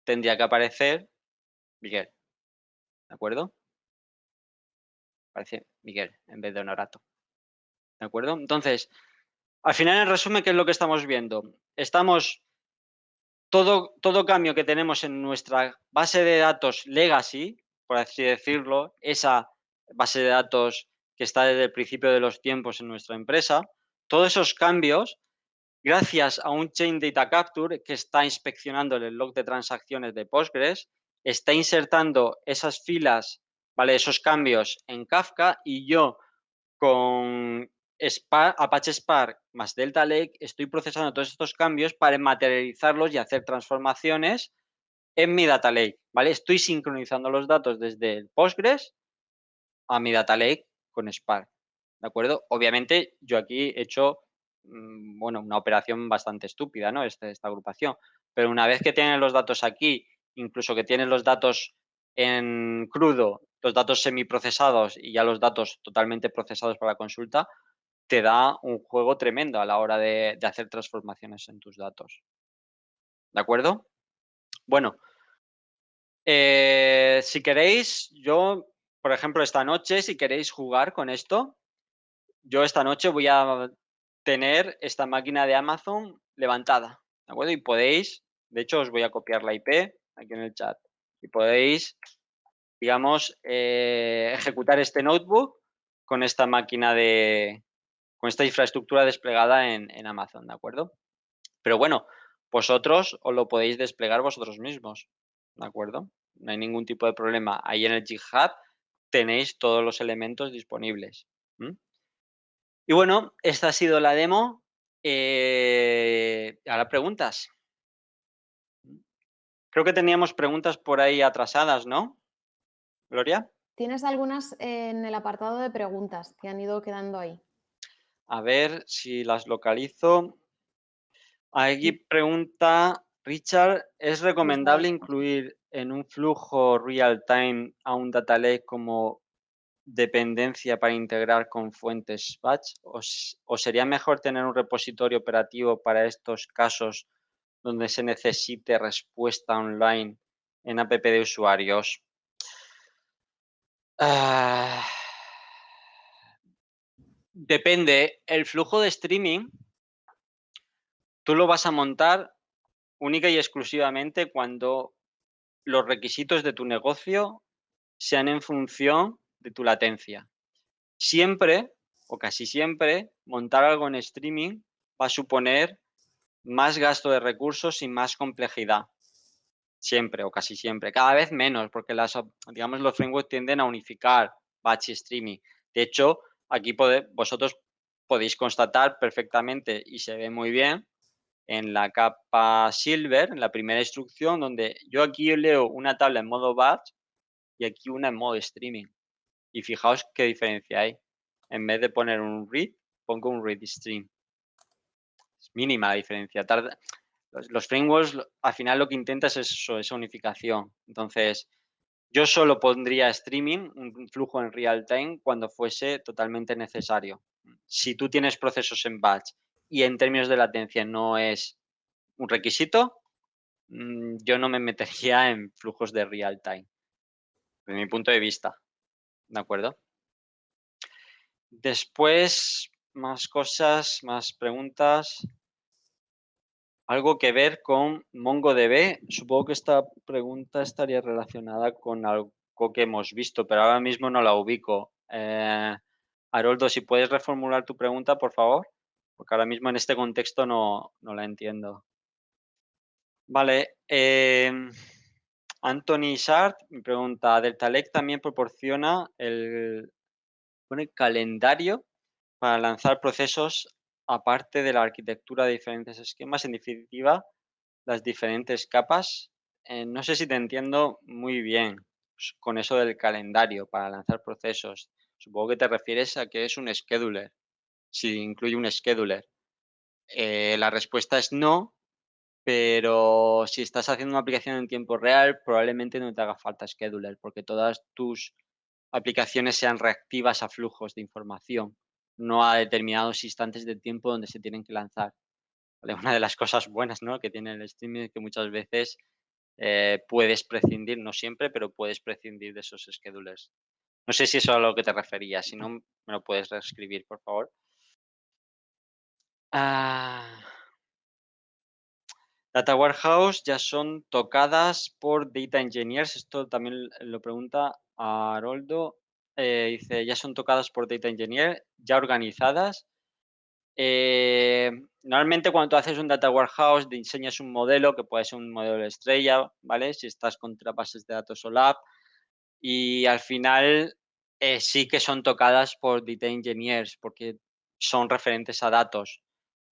tendría que aparecer Miguel. ¿De acuerdo? Aparece Miguel en vez de Honorato. ¿De acuerdo? Entonces, al final, en resumen, ¿qué es lo que estamos viendo? Todo cambio que tenemos en nuestra base de datos legacy, por así decirlo, esa base de datos que está desde el principio de los tiempos en nuestra empresa, todos esos cambios, gracias a un Chain Data Capture que está inspeccionando el log de transacciones de Postgres, está insertando esas filas, ¿vale? Esos cambios en Kafka, y yo con Apache Spark más Delta Lake estoy procesando todos estos cambios para materializarlos y hacer transformaciones en mi Data Lake, ¿vale? Estoy sincronizando los datos desde el Postgres a mi Data Lake con Spark, ¿de acuerdo? Obviamente yo aquí he hecho, bueno, una operación bastante estúpida, ¿no? Esta agrupación, pero una vez que tienen los datos aquí, incluso que tienen los datos en crudo, los datos semiprocesados y ya los datos totalmente procesados para la consulta, te da un juego tremendo a la hora de hacer transformaciones en tus datos, ¿de acuerdo? Bueno, si queréis, yo, por ejemplo, esta noche, si queréis jugar con esto, yo esta noche voy a tener esta máquina de Amazon levantada, ¿de acuerdo? Y podéis, de hecho, os voy a copiar la IP aquí en el chat, y podéis, digamos, ejecutar este notebook con esta máquina con esta infraestructura desplegada en Amazon, ¿de acuerdo? Pero bueno, vosotros os lo podéis desplegar vosotros mismos, ¿de acuerdo? No hay ningún tipo de problema. Ahí en el GitHub tenéis todos los elementos disponibles. Y bueno, esta ha sido la demo. Ahora preguntas. Creo que teníamos preguntas por ahí atrasadas, ¿no, Gloria? Tienes algunas en el apartado de preguntas que han ido quedando ahí. A ver si las localizo. Aquí pregunta Richard, ¿es Justo recomendable ahí. incluir en un flujo real time a un data lake como dependencia para integrar con fuentes batch? ¿O sería mejor tener un repositorio operativo para estos casos donde se necesite respuesta online en app de usuarios? Ah, depende. El flujo de streaming tú lo vas a montar única y exclusivamente cuando los requisitos de tu negocio sean en función de tu latencia. Siempre, o casi siempre, montar algo en streaming va a suponer más gasto de recursos y más complejidad. Siempre o casi siempre. Cada vez menos, porque digamos, los frameworks tienden a unificar batch y streaming. De hecho, aquí vosotros podéis constatar perfectamente, y se ve muy bien, en la capa Silver, en la primera instrucción, donde yo aquí leo una tabla en modo batch y aquí una en modo streaming. Y fijaos qué diferencia hay. En vez de poner un read, pongo un read stream. Es mínima la diferencia. Los frameworks al final lo que intentas es eso, esa unificación. Entonces, yo solo pondría streaming, un flujo en real time, cuando fuese totalmente necesario. Si tú tienes procesos en batch y en términos de latencia no es un requisito, yo no me metería en flujos de real time, desde mi punto de vista. ¿De acuerdo? Después, más cosas, más preguntas. Algo que ver con MongoDB. Supongo que esta pregunta estaría relacionada con algo que hemos visto, pero ahora mismo no la ubico. Haroldo, si puedes reformular tu pregunta, por favor, porque ahora mismo en este contexto no la entiendo. Vale. Anthony Sart me pregunta, ¿Delta Lake también proporciona pone calendario para lanzar procesos aparte de la arquitectura de diferentes esquemas? En definitiva, las diferentes capas. No sé si te entiendo muy bien con eso del calendario para lanzar procesos. Supongo que te refieres a que es un scheduler, si incluye un scheduler. La respuesta es no, pero si estás haciendo una aplicación en tiempo real, probablemente no te haga falta scheduler, porque todas tus aplicaciones sean reactivas a flujos de información, no a determinados instantes de tiempo donde se tienen que lanzar. ¿Vale? Una de las cosas buenas, ¿no?, que tiene el streaming es que muchas veces puedes prescindir, no siempre, pero puedes prescindir de esos schedulers. No sé si eso es a lo que te referías, si no me lo puedes reescribir, por favor. Ah, Data Warehouse ya son tocadas por Data Engineers. Esto también lo pregunta Haroldo. Dice, ya son tocadas por Data Engineer, ya organizadas. Normalmente cuando tú haces un Data Warehouse diseñas un modelo que puede ser un modelo de estrella, ¿vale? Si estás contra bases de datos OLAP, y al final sí que son tocadas por Data Engineers porque son referentes a datos.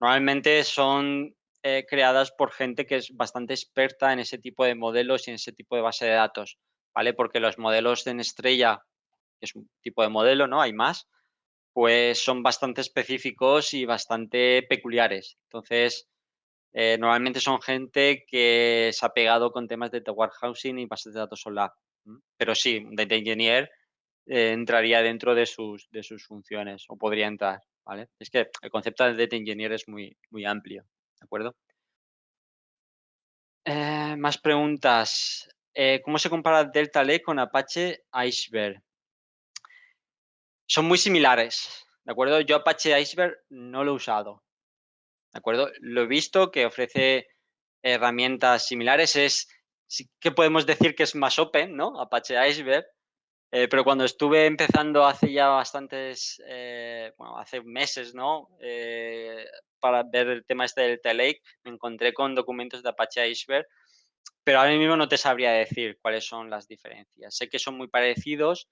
Normalmente son creadas por gente que es bastante experta en ese tipo de modelos y en ese tipo de base de datos, ¿vale? Porque los modelos en estrella, que es un tipo de modelo, ¿no? Hay más, pues son bastante específicos y bastante peculiares. Entonces, normalmente son gente que se ha pegado con temas de data warehousing y bases de datos OLAP. Pero sí, un data engineer entraría dentro de sus funciones o podría entrar, ¿vale? Es que el concepto de data engineer es muy amplio, ¿de acuerdo? Más preguntas. ¿Cómo se compara Delta Lake con Apache Iceberg? Son muy similares, ¿de acuerdo? Yo Apache Iceberg no lo he usado, ¿de acuerdo? Lo he visto que ofrece herramientas similares. Sí que podemos decir que es más open, ¿no? Apache Iceberg. Pero cuando estuve empezando hace ya bastantes, bueno, hace meses, ¿no? Para ver el tema este del Delta Lake, me encontré con documentos de Apache Iceberg, pero ahora mismo no te sabría decir cuáles son las diferencias. Sé que son muy parecidos.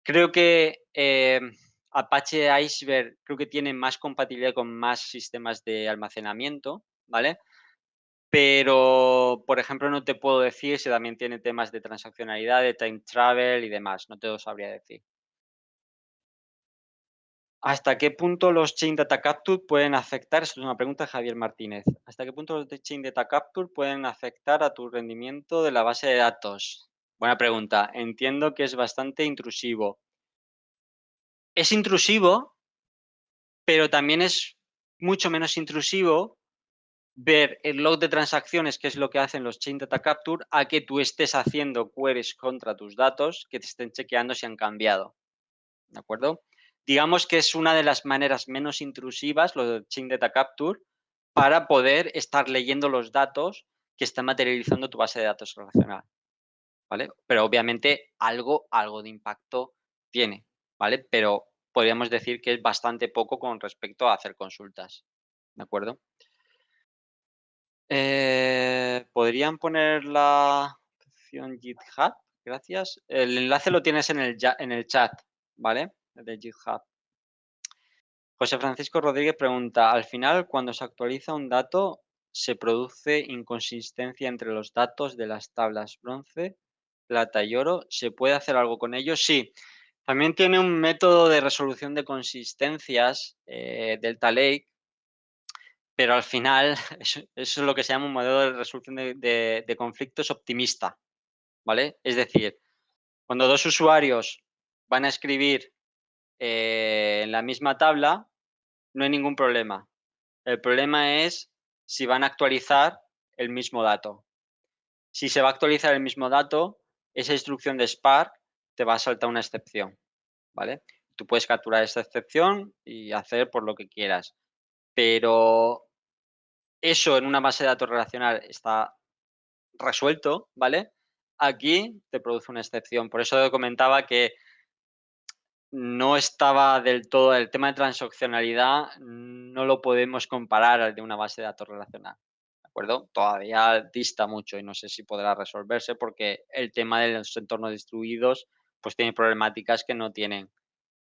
Creo que Apache Iceberg creo que tiene más compatibilidad con más sistemas de almacenamiento, ¿vale? Pero, por ejemplo, no te puedo decir si también tiene temas de transaccionalidad, de time travel y demás, no te lo sabría decir. ¿Hasta qué punto los Chain Data Capture pueden afectar? Esto es una pregunta de Javier Martínez. ¿Hasta qué punto los de Chain Data Capture pueden afectar a tu rendimiento de la base de datos? Buena pregunta. Entiendo que es bastante intrusivo. Es intrusivo, pero también es mucho menos intrusivo ver el log de transacciones, que es lo que hacen los Chain Data Capture, a que tú estés haciendo queries contra tus datos que te estén chequeando si han cambiado. ¿De acuerdo? Digamos que es una de las maneras menos intrusivas, lo de Chain Data Capture, para poder estar leyendo los datos que está materializando tu base de datos relacional, ¿vale? Pero obviamente algo de impacto tiene, ¿vale? Pero podríamos decir que es bastante poco con respecto a hacer consultas, ¿de acuerdo? ¿Podrían poner la opción GitHub? Gracias. El enlace lo tienes en el chat, ¿vale? De GitHub. José Francisco Rodríguez pregunta, al final, cuando se actualiza un dato, ¿se produce inconsistencia entre los datos de las tablas bronce, plata y oro? ¿Se puede hacer algo con ellos? Sí. También tiene un método de resolución de consistencias, Delta Lake, pero al final eso es lo que se llama un modelo de resolución de conflictos optimista, ¿vale? Es decir, cuando dos usuarios van a escribir en la misma tabla, no hay ningún problema. El problema es si van a actualizar el mismo dato. Si se va a actualizar el mismo dato, esa instrucción de Spark te va a saltar una excepción, ¿vale? tú puedes capturar esta excepción y hacer por lo que quieras. Pero eso en una base de datos relacional está resuelto, ¿vale? Aquí te produce una excepción. Por eso comentaba que no estaba del todo el tema de transaccionalidad, no lo podemos comparar al de una base de datos relacional, ¿de acuerdo? Todavía dista mucho y no sé si podrá resolverse porque el tema de los entornos distribuidos, pues tiene problemáticas que no tienen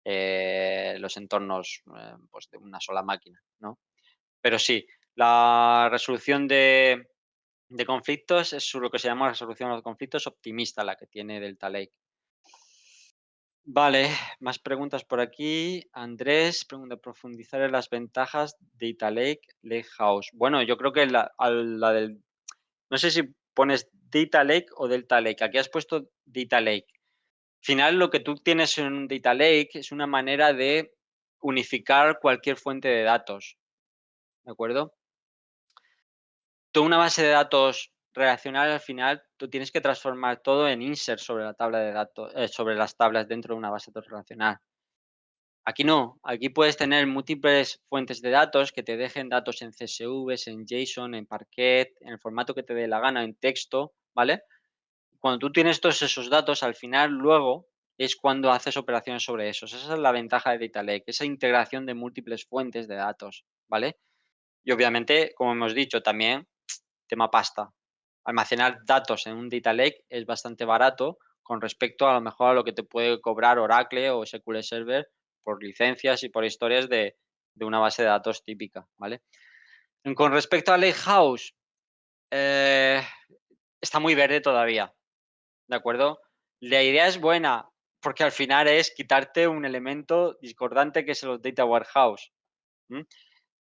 los entornos pues de una sola máquina, ¿no? Pero sí, la resolución de conflictos es lo que se llama resolución de conflictos optimista, la que tiene Delta Lake. Vale, más preguntas por aquí. Andrés pregunta, profundizar en las ventajas de Data Lake, Lakehouse. Bueno, yo creo que la del, no sé si pones Data Lake o Delta Lake. Aquí has puesto Data Lake. Al final, lo que tú tienes en un Data Lake es una manera de unificar cualquier fuente de datos, ¿de acuerdo? Toda una base de datos relacional, al final, tú tienes que transformar todo en insert sobre la tabla de datos, sobre las tablas dentro de una base de datos relacional. Aquí no, aquí puedes tener múltiples fuentes de datos que te dejen datos en CSVs, en JSON, en Parquet, en el formato que te dé la gana, en texto, ¿vale? Cuando tú tienes todos esos datos, al final luego es cuando haces operaciones sobre esos. Esa es la ventaja de Data Lake, esa integración de múltiples fuentes de datos, ¿vale? Y obviamente, como hemos dicho, también tema pasta. Almacenar datos en un Data Lake es bastante barato con respecto a lo mejor a lo que te puede cobrar Oracle o SQL Server por licencias y por historias de una base de datos típica, ¿vale? Con respecto a Lakehouse, eh, está muy verde todavía, ¿de acuerdo? La idea es buena porque al final es quitarte un elemento discordante que es el Data Warehouse. ¿M?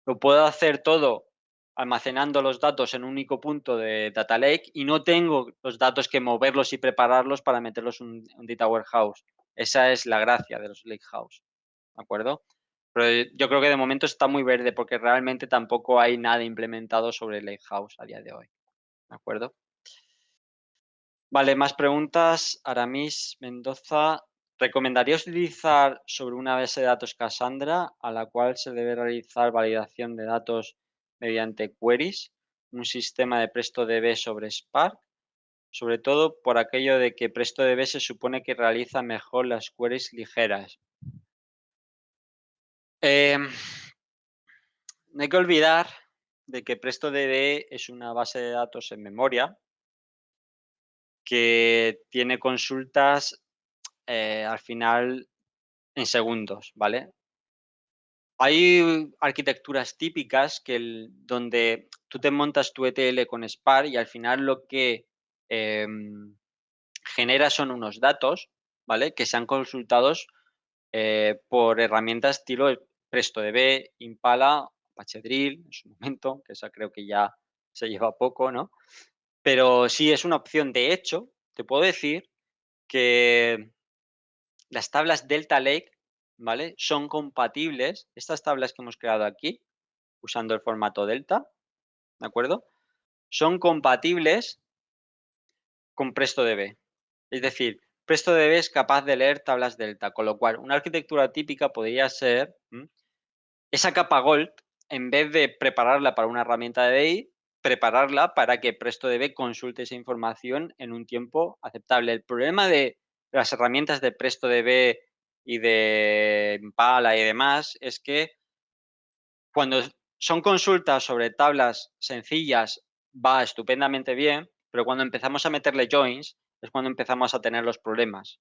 Lo puedo hacer todo almacenando los datos en un único punto de Data Lake y no tengo los datos que moverlos y prepararlos para meterlos en un Data Warehouse. Esa es la gracia de los Lakehouse, ¿de acuerdo? Pero yo creo que de momento está muy verde porque realmente tampoco hay nada implementado sobre Lakehouse a día de hoy, ¿de acuerdo? Vale, más preguntas. Aramis Mendoza, ¿recomendarías utilizar sobre una base de datos Cassandra a la cual se debe realizar validación de datos mediante queries, un sistema de PrestoDB sobre Spark? Sobre todo por aquello de que PrestoDB se supone que realiza mejor las queries ligeras. Em, no hay que olvidar de que PrestoDB es una base de datos en memoria que tiene consultas al final en segundos, ¿vale? Hay arquitecturas típicas donde tú te montas tu ETL con Spark y al final lo que em, genera son unos datos, ¿vale? Que sean consultados por herramientas estilo PrestoDB, Impala, Apache Drill en su momento, que esa creo que ya se lleva poco, ¿no? Pero sí es una opción. De hecho, te puedo decir que las tablas Delta Lake, ¿vale? Son compatibles, estas tablas que hemos creado aquí, usando el formato Delta, ¿de acuerdo? Son compatibles con PrestoDB. Es decir, PrestoDB es capaz de leer tablas Delta, con lo cual una arquitectura típica podría ser esa capa Gold, en vez de prepararla para una herramienta de DI, prepararla para que PrestoDB consulte esa información en un tiempo aceptable. El problema de las herramientas de PrestoDB y de Impala y demás es que cuando son consultas sobre tablas sencillas va estupendamente bien, pero cuando empezamos a meterle joins es cuando empezamos a tener los problemas.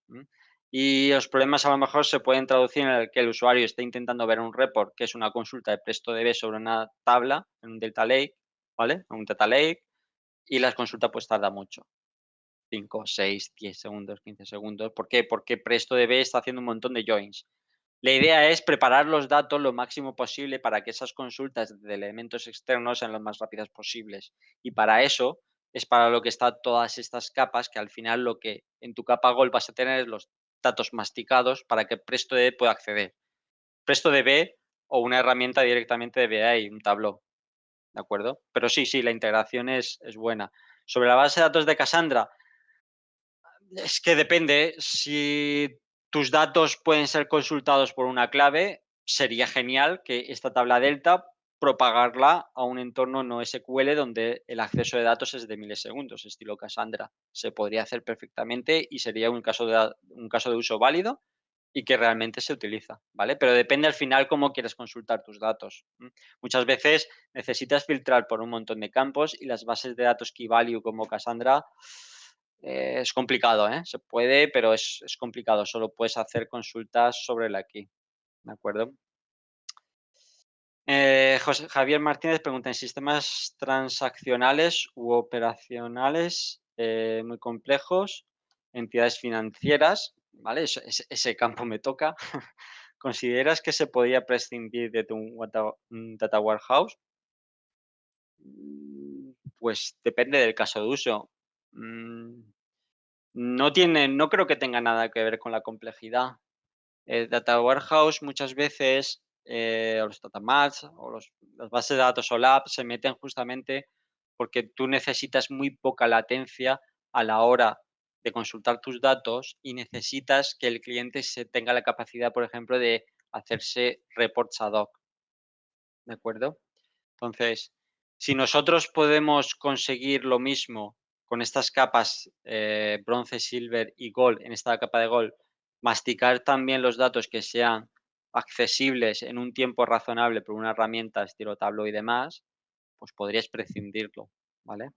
Y los problemas a lo mejor se pueden traducir en el que el usuario esté intentando ver un report, que es una consulta de PrestoDB sobre una tabla en un Delta Lake, ¿vale? En un Data Lake, y la consulta pues tarda mucho. 5, 6, 10 segundos, 15 segundos. ¿Por qué? Porque PrestoDB está haciendo un montón de joins. La idea es preparar los datos lo máximo posible para que esas consultas de elementos externos sean lo más rápidas posibles. Y para eso es para lo que están todas estas capas, que al final lo que en tu capa Gold vas a tener es los datos masticados para que PrestoDB pueda acceder. PrestoDB o una herramienta directamente de BI, un Tableau, ¿de acuerdo? Pero sí, sí, la integración es buena. Sobre la base de datos de Cassandra, es que depende. Si tus datos pueden ser consultados por una clave, sería genial que esta tabla delta propagarla a un entorno no SQL donde el acceso de datos es de milisegundos, estilo Cassandra. Se podría hacer perfectamente y sería un caso de uso válido y que realmente se utiliza, ¿vale? Pero depende al final cómo quieres consultar tus datos. Muchas veces necesitas filtrar por un montón de campos y las bases de datos Key Value como Cassandra es complicado, ¿eh? Se puede, pero es complicado. Solo puedes hacer consultas sobre la key, ¿de acuerdo? Javier Martínez pregunta, ¿en sistemas transaccionales u operacionales muy complejos, entidades financieras, ¿vale? Ese campo me toca. ¿Consideras que se podría prescindir de un data warehouse? Pues depende del caso de uso. Mm, no creo que tenga nada que ver con la complejidad. El data warehouse muchas veces, o los data marts o las bases de datos OLAP se meten justamente porque tú necesitas muy poca latencia a la hora de consultar tus datos y necesitas que el cliente tenga la capacidad, por ejemplo, de hacerse reports ad hoc, ¿de acuerdo? Entonces, si nosotros podemos conseguir lo mismo con estas capas, bronce, silver y gold, en esta capa de gold, masticar también los datos que sean accesibles en un tiempo razonable por una herramienta estilo Tableau y demás, pues podrías prescindirlo, ¿vale?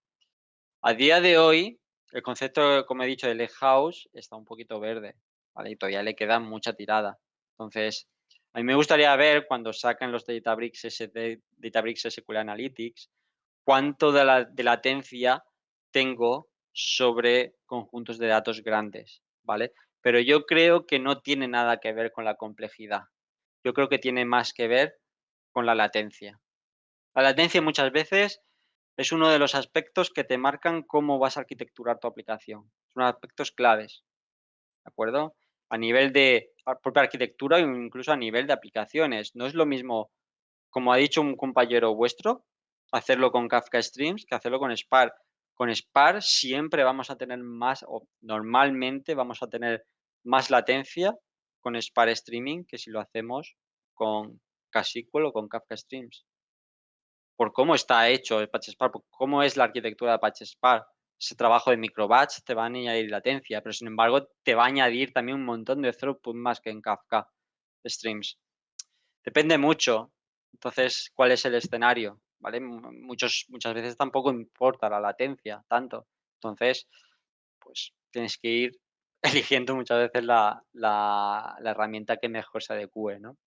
A día de hoy, el concepto, como he dicho, de Lakehouse está un poquito verde, ¿vale? Y todavía le queda mucha tirada. Entonces, a mí me gustaría ver cuando saquen los Databricks SQL Analytics, cuánto de latencia tengo sobre conjuntos de datos grandes, ¿vale? Pero yo creo que no tiene nada que ver con la complejidad. Yo creo que tiene más que ver con la latencia. La latencia muchas veces es uno de los aspectos que te marcan cómo vas a arquitecturar tu aplicación. Son aspectos claves, ¿de acuerdo? A nivel de propia arquitectura o incluso a nivel de aplicaciones. No es lo mismo, como ha dicho un compañero vuestro, hacerlo con Kafka Streams que hacerlo con Spark. Con Spark siempre vamos a tener más, o normalmente vamos a tener más latencia con Spark Streaming que si lo hacemos con KSQL o con Kafka Streams. Por cómo está hecho el Apache Spark, por cómo es la arquitectura de Apache Spark. Ese trabajo de microbatch te va a añadir latencia, pero sin embargo te va a añadir también un montón de throughput más que en Kafka Streams. Depende mucho, entonces, cuál es el escenario, ¿vale? Muchas veces tampoco importa la latencia tanto. Entonces, pues tienes que ir eligiendo muchas veces la herramienta que mejor se adecue, ¿no?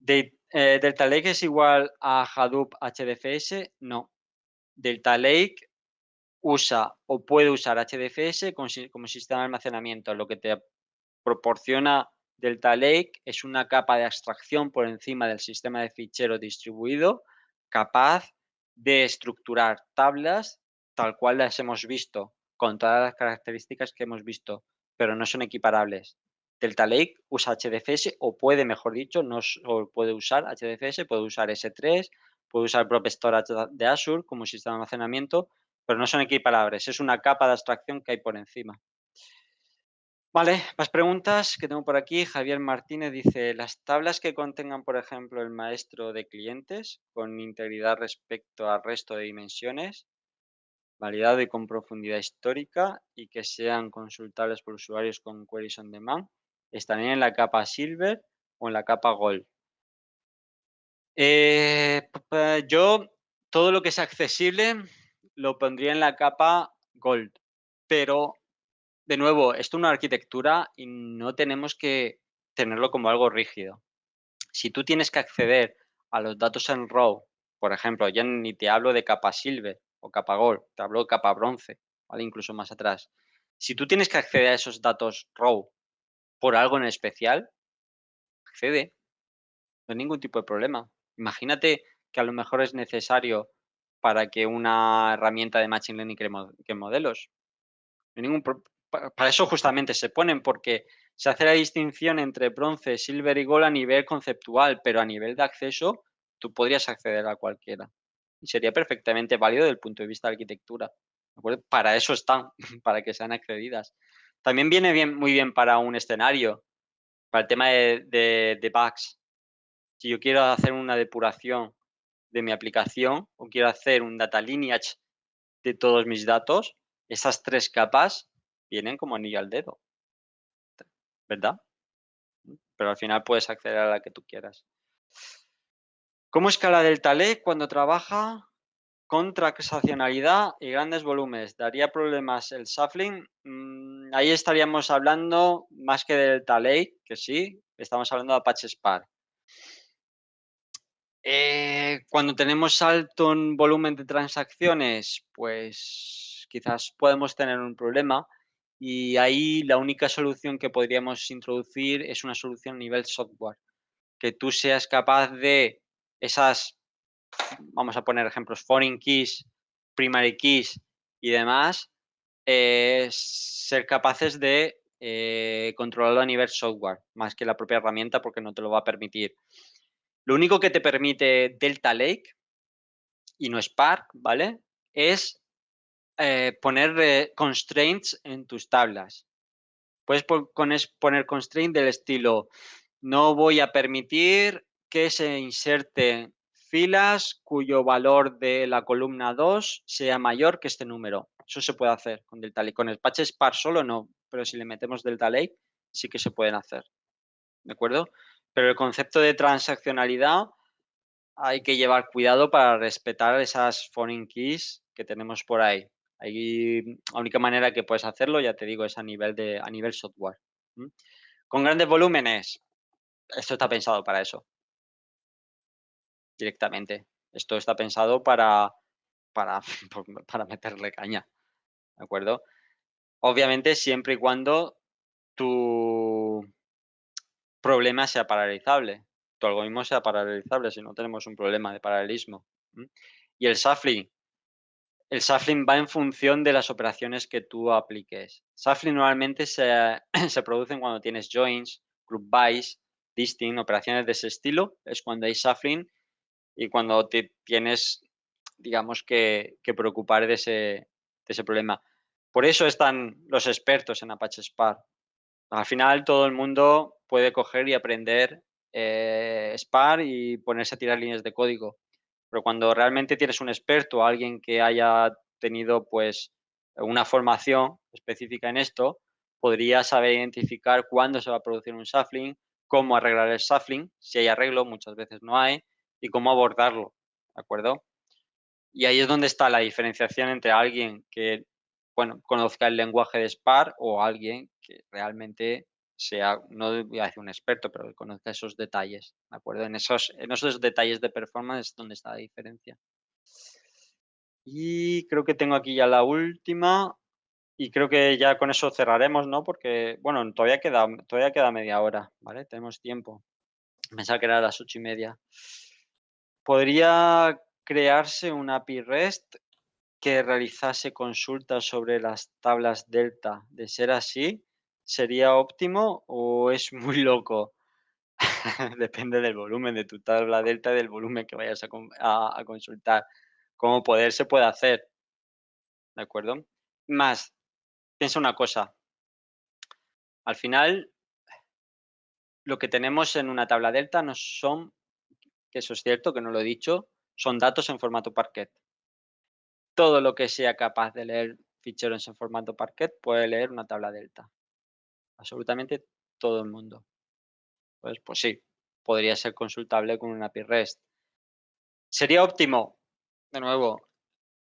¿Delta Lake es igual a Hadoop HDFS? No. Delta Lake usa o puede usar HDFS como sistema de almacenamiento. Lo que te proporciona Delta Lake es una capa de abstracción por encima del sistema de fichero distribuido capaz de estructurar tablas tal cual las hemos visto, con todas las características que hemos visto, pero no son equiparables. Delta Lake usa HDFS o puede, mejor dicho, no solo puede usar HDFS, puede usar S3, puede usar Blob Storage de Azure como sistema de almacenamiento, pero no son equiparables. Es una capa de abstracción que hay por encima. Vale, más preguntas que tengo por aquí. Javier Martínez dice, las tablas que contengan, por ejemplo, el maestro de clientes con integridad respecto al resto de dimensiones, validado y con profundidad histórica y que sean consultables por usuarios con queries on demand, ¿estarían en la capa Silver o en la capa Gold? Yo todo lo que sea accesible lo pondría en la capa Gold, pero de nuevo, esto es una arquitectura y no tenemos que tenerlo como algo rígido. Si tú tienes que acceder a los datos en RAW, por ejemplo, ya ni te hablo de capa Silver o capa Gold, te hablo de capa Bronce, ¿vale? Incluso más atrás. Si tú tienes que acceder a esos datos RAW por algo en especial, accede, no hay ningún tipo de problema. Imagínate que a lo mejor es necesario para que una herramienta de Machine Learning cree modelos. No hay ningún para eso justamente se ponen, porque se hace la distinción entre bronce, silver y gold a nivel conceptual, pero a nivel de acceso tú podrías acceder a cualquiera. Y sería perfectamente válido desde el punto de vista de arquitectura, ¿de acuerdo? Para eso están, para que sean accedidas. También viene muy bien para un escenario, para el tema de bugs. Si yo quiero hacer una depuración de mi aplicación o quiero hacer un data lineage de todos mis datos, esas 3 capas vienen como anillo al dedo, ¿verdad? Pero al final puedes acceder a la que tú quieras. ¿Cómo escala Delta Lake cuando trabaja con transaccionalidad y grandes volúmenes? ¿Daría problemas el shuffling? Ahí estaríamos hablando más que de Delta Lake, que sí, estamos hablando de Apache Spark. Cuando tenemos alto en volumen de transacciones, pues quizás podemos tener un problema y ahí la única solución que podríamos introducir es una solución a nivel software, que tú seas capaz de esas, vamos a poner ejemplos, foreign keys, primary keys y demás, ser capaces de controlarlo a nivel software, más que la propia herramienta porque no te lo va a permitir. Lo único que te permite Delta Lake y no Spark, ¿vale? Es poner constraints en tus tablas. Puedes poner constraint del estilo, no voy a permitir que se inserten filas cuyo valor de la columna 2 sea mayor que este número. Eso se puede hacer con Delta Lake. Con el patch Spark solo no, pero si le metemos Delta Lake sí que se pueden hacer. ¿De acuerdo? Pero el concepto de transaccionalidad hay que llevar cuidado para respetar esas foreign keys que tenemos por ahí. Ahí, la única manera que puedes hacerlo, ya te digo, es a nivel software. ¿Mm? Con grandes volúmenes, esto está pensado para eso, directamente. Esto está pensado para, para meterle caña, ¿de acuerdo? Obviamente, siempre y cuando tu problema sea paralizable, tu algoritmo sea paralizable, si no tenemos un problema de paralelismo. ¿Mm? Y el shuffling va en función de las operaciones que tú apliques. Shuffling normalmente se, se producen cuando tienes joins, group bys, distinct, operaciones de ese estilo. Es cuando hay shuffling y cuando te tienes, digamos, que preocupar de ese problema. Por eso están los expertos en Apache Spark. Al final todo el mundo puede coger y aprender Spark y ponerse a tirar líneas de código. Pero cuando realmente tienes un experto, alguien que haya tenido pues una formación específica en esto, podría saber identificar cuándo se va a producir un shuffling, cómo arreglar el shuffling, si hay arreglo, muchas veces no hay, y cómo abordarlo, ¿de acuerdo? Y ahí es donde está la diferenciación entre alguien que, bueno, conozca el lenguaje de Spark o alguien que realmente sea, no voy a decir un experto, pero que conozca esos detalles, ¿de acuerdo? En esos detalles de performance es donde está la diferencia. Y creo que tengo aquí ya la última y creo que ya con eso cerraremos, ¿no? Porque, bueno, todavía queda media hora, ¿vale? Tenemos tiempo. Pensaba que era a las 8:30. ¿Podría crearse un API REST que realizase consultas sobre las tablas delta? De ser así, ¿sería óptimo o es muy loco? Depende del volumen de tu tabla delta y del volumen que vayas a consultar. Como poder se puede hacer, ¿de acuerdo? Más, piensa una cosa, al final lo que tenemos en una tabla delta no son, que eso es cierto, que no lo he dicho, son datos en formato Parquet. Todo lo que sea capaz de leer ficheros en formato Parquet puede leer una tabla delta. Absolutamente todo el mundo. Pues sí, podría ser consultable con un API REST. ¿Sería óptimo? De nuevo,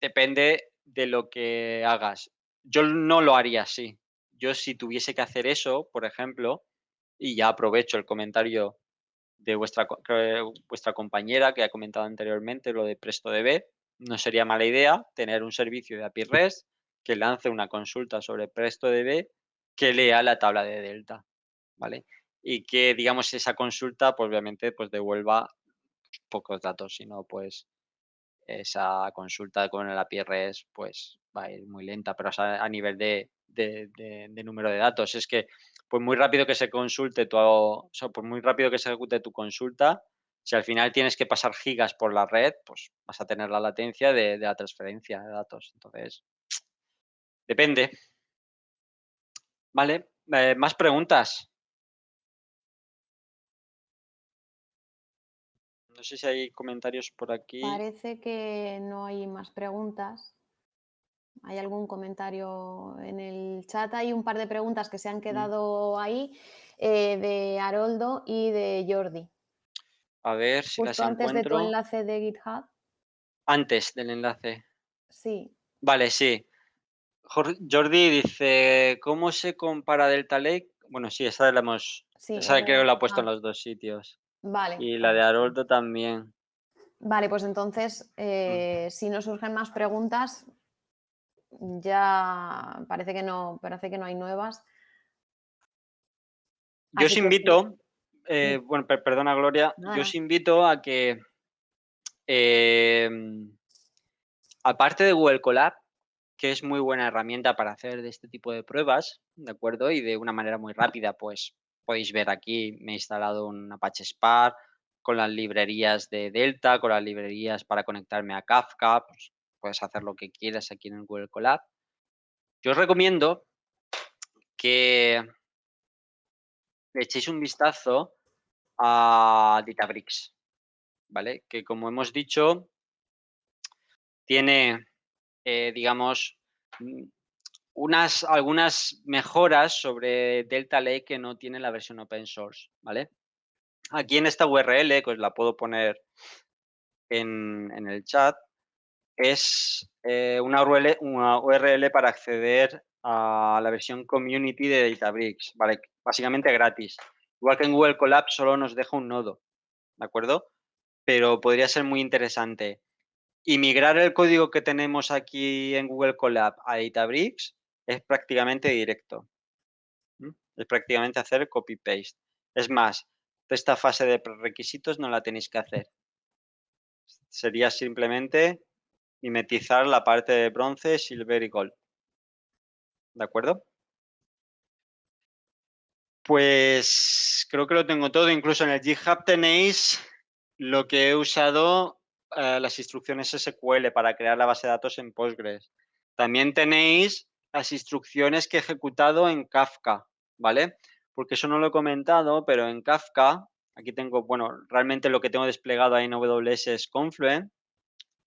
depende de lo que hagas. Yo no lo haría así. Yo si tuviese que hacer eso, por ejemplo, y ya aprovecho el comentario de vuestra compañera que ha comentado anteriormente lo de PrestoDB, no sería mala idea tener un servicio de API REST que lance una consulta sobre PrestoDB que lea la tabla de delta, ¿vale? Y que, digamos, esa consulta, pues obviamente, pues devuelva pocos datos, sino pues esa consulta con el API REST, pues va a ir muy lenta, pero o sea, a nivel de número de datos. Es que, pues muy rápido que se consulte o sea, por muy rápido que se ejecute tu consulta, si al final tienes que pasar gigas por la red, pues vas a tener la latencia de la transferencia de datos. Entonces, depende. Vale, más preguntas. No sé si hay comentarios por aquí. Parece que no hay más preguntas. ¿Hay algún comentario en el chat? Hay un par de preguntas que se han Mm, quedado ahí, de Haroldo y de Jordi. A ver si las Justo antes de tu encuentro. enlace de GitHub. Antes del enlace. Sí, Vale, sí. Jordi dice, ¿cómo se compara Delta Lake? Bueno, sí, sí, esa creo que la ha puesto en ah, los dos sitios. vale, Y la pues de Haroldo también. vale, pues entonces, Mm. si no surgen más preguntas, ya parece que no hay nuevas, Yo os así que sí. invito, Mm, bueno, perdona Gloria, nada, yo os nada. invito a que, em, aparte de Google Colab, que es muy buena herramienta para hacer de este tipo de pruebas, ¿de acuerdo? Y de una manera muy rápida, pues podéis ver aquí, me he instalado un Apache Spark con las librerías de Delta, con las librerías para conectarme a Kafka, pues puedes hacer lo que quieras aquí en el Google Colab. Yo os recomiendo que le echéis un vistazo a Databricks, ¿vale? Que como hemos dicho, tiene, digamos, mm, algunas mejoras sobre Delta Lake que no tiene la versión open source, ¿vale? Aquí en esta URL, que os la puedo poner en el chat, es una URL para acceder a la versión community de Databricks, ¿vale? Básicamente gratis. Igual que en Google Colab solo nos deja un nodo, ¿de acuerdo? Pero podría ser muy interesante. Y migrar el código que tenemos aquí en Google Colab a Databricks es prácticamente directo. Es prácticamente hacer copy-paste. Es más, esta fase de prerequisitos no la tenéis que hacer. Sería simplemente mimetizar la parte de bronce, silver y gold. ¿De acuerdo? Pues creo que lo tengo todo. Incluso en el GitHub tenéis lo que he usado, las instrucciones SQL para crear la base de datos en Postgres. También tenéis las instrucciones que he ejecutado en Kafka, ¿vale? Porque eso no lo he comentado, pero en Kafka, aquí tengo, bueno, realmente lo que tengo desplegado ahí en AWS es Confluent.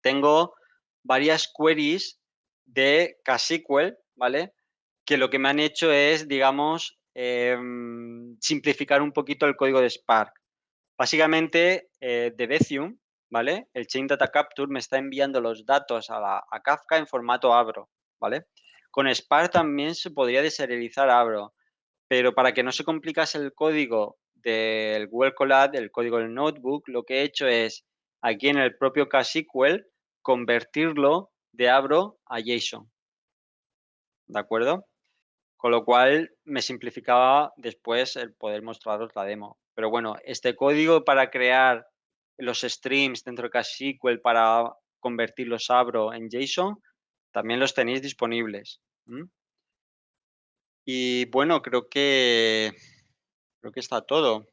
Tengo varias queries de KSQL, ¿vale? Que lo que me han hecho es, digamos, simplificar un poquito el código de Spark. Básicamente, Debezium, ¿vale? El Chain Data Capture me está enviando los datos a Kafka en formato Abro, ¿vale? Con Spark también se podría deserializar Abro, pero para que no se complicase el código del Google Colab, el código del notebook, lo que he hecho es, aquí en el propio KSQL, convertirlo de Abro a JSON, ¿de acuerdo? Con lo cual me simplificaba después el poder mostraros la demo. Pero bueno, este código para crear los streams dentro de KSQL para convertirlos Abro en JSON, también los tenéis disponibles. Y bueno, creo que está todo.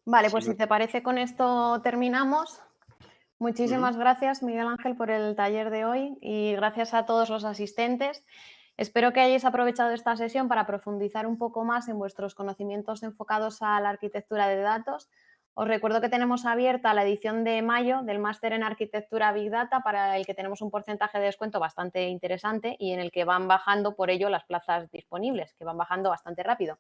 Vale, Si pues no, si te parece, con esto terminamos. ujú. Muchísimas gracias, Miguel Ángel, por el taller de hoy y gracias a todos los asistentes. Espero que hayáis aprovechado esta sesión para profundizar un poco más en vuestros conocimientos enfocados a la arquitectura de datos. Os recuerdo que tenemos abierta la edición de mayo del máster en arquitectura Big Data, para el que tenemos un porcentaje de descuento bastante interesante y en el que van bajando por ello las plazas disponibles, que van bajando bastante rápido.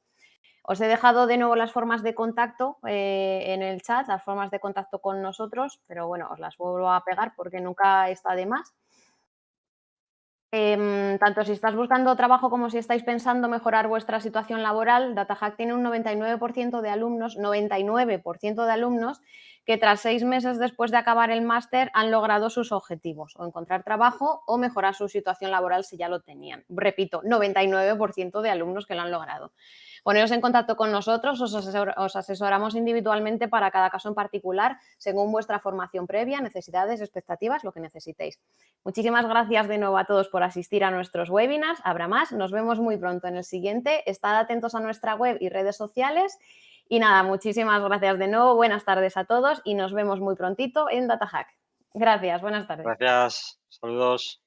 Os he dejado de nuevo las formas de contacto en el chat, las formas de contacto con nosotros, pero bueno, os las vuelvo a pegar porque nunca está de más. Tanto si estás buscando trabajo como si estáis pensando mejorar vuestra situación laboral, DataHack tiene un 99% de alumnos, 99% de alumnos que tras 6 meses después de acabar el máster han logrado sus objetivos, o encontrar trabajo o mejorar su situación laboral si ya lo tenían. Repito, 99% de alumnos que lo han logrado. Poneros en contacto con nosotros, os asesoramos individualmente para cada caso en particular, según vuestra formación previa, necesidades, expectativas, lo que necesitéis. Muchísimas gracias de nuevo a todos por asistir a nuestros webinars. Habrá más, nos vemos muy pronto en el siguiente. Estad atentos a nuestra web y redes sociales. Y nada, muchísimas gracias de nuevo, buenas tardes a todos y nos vemos muy prontito en DataHack. Gracias, buenas tardes. Gracias, saludos.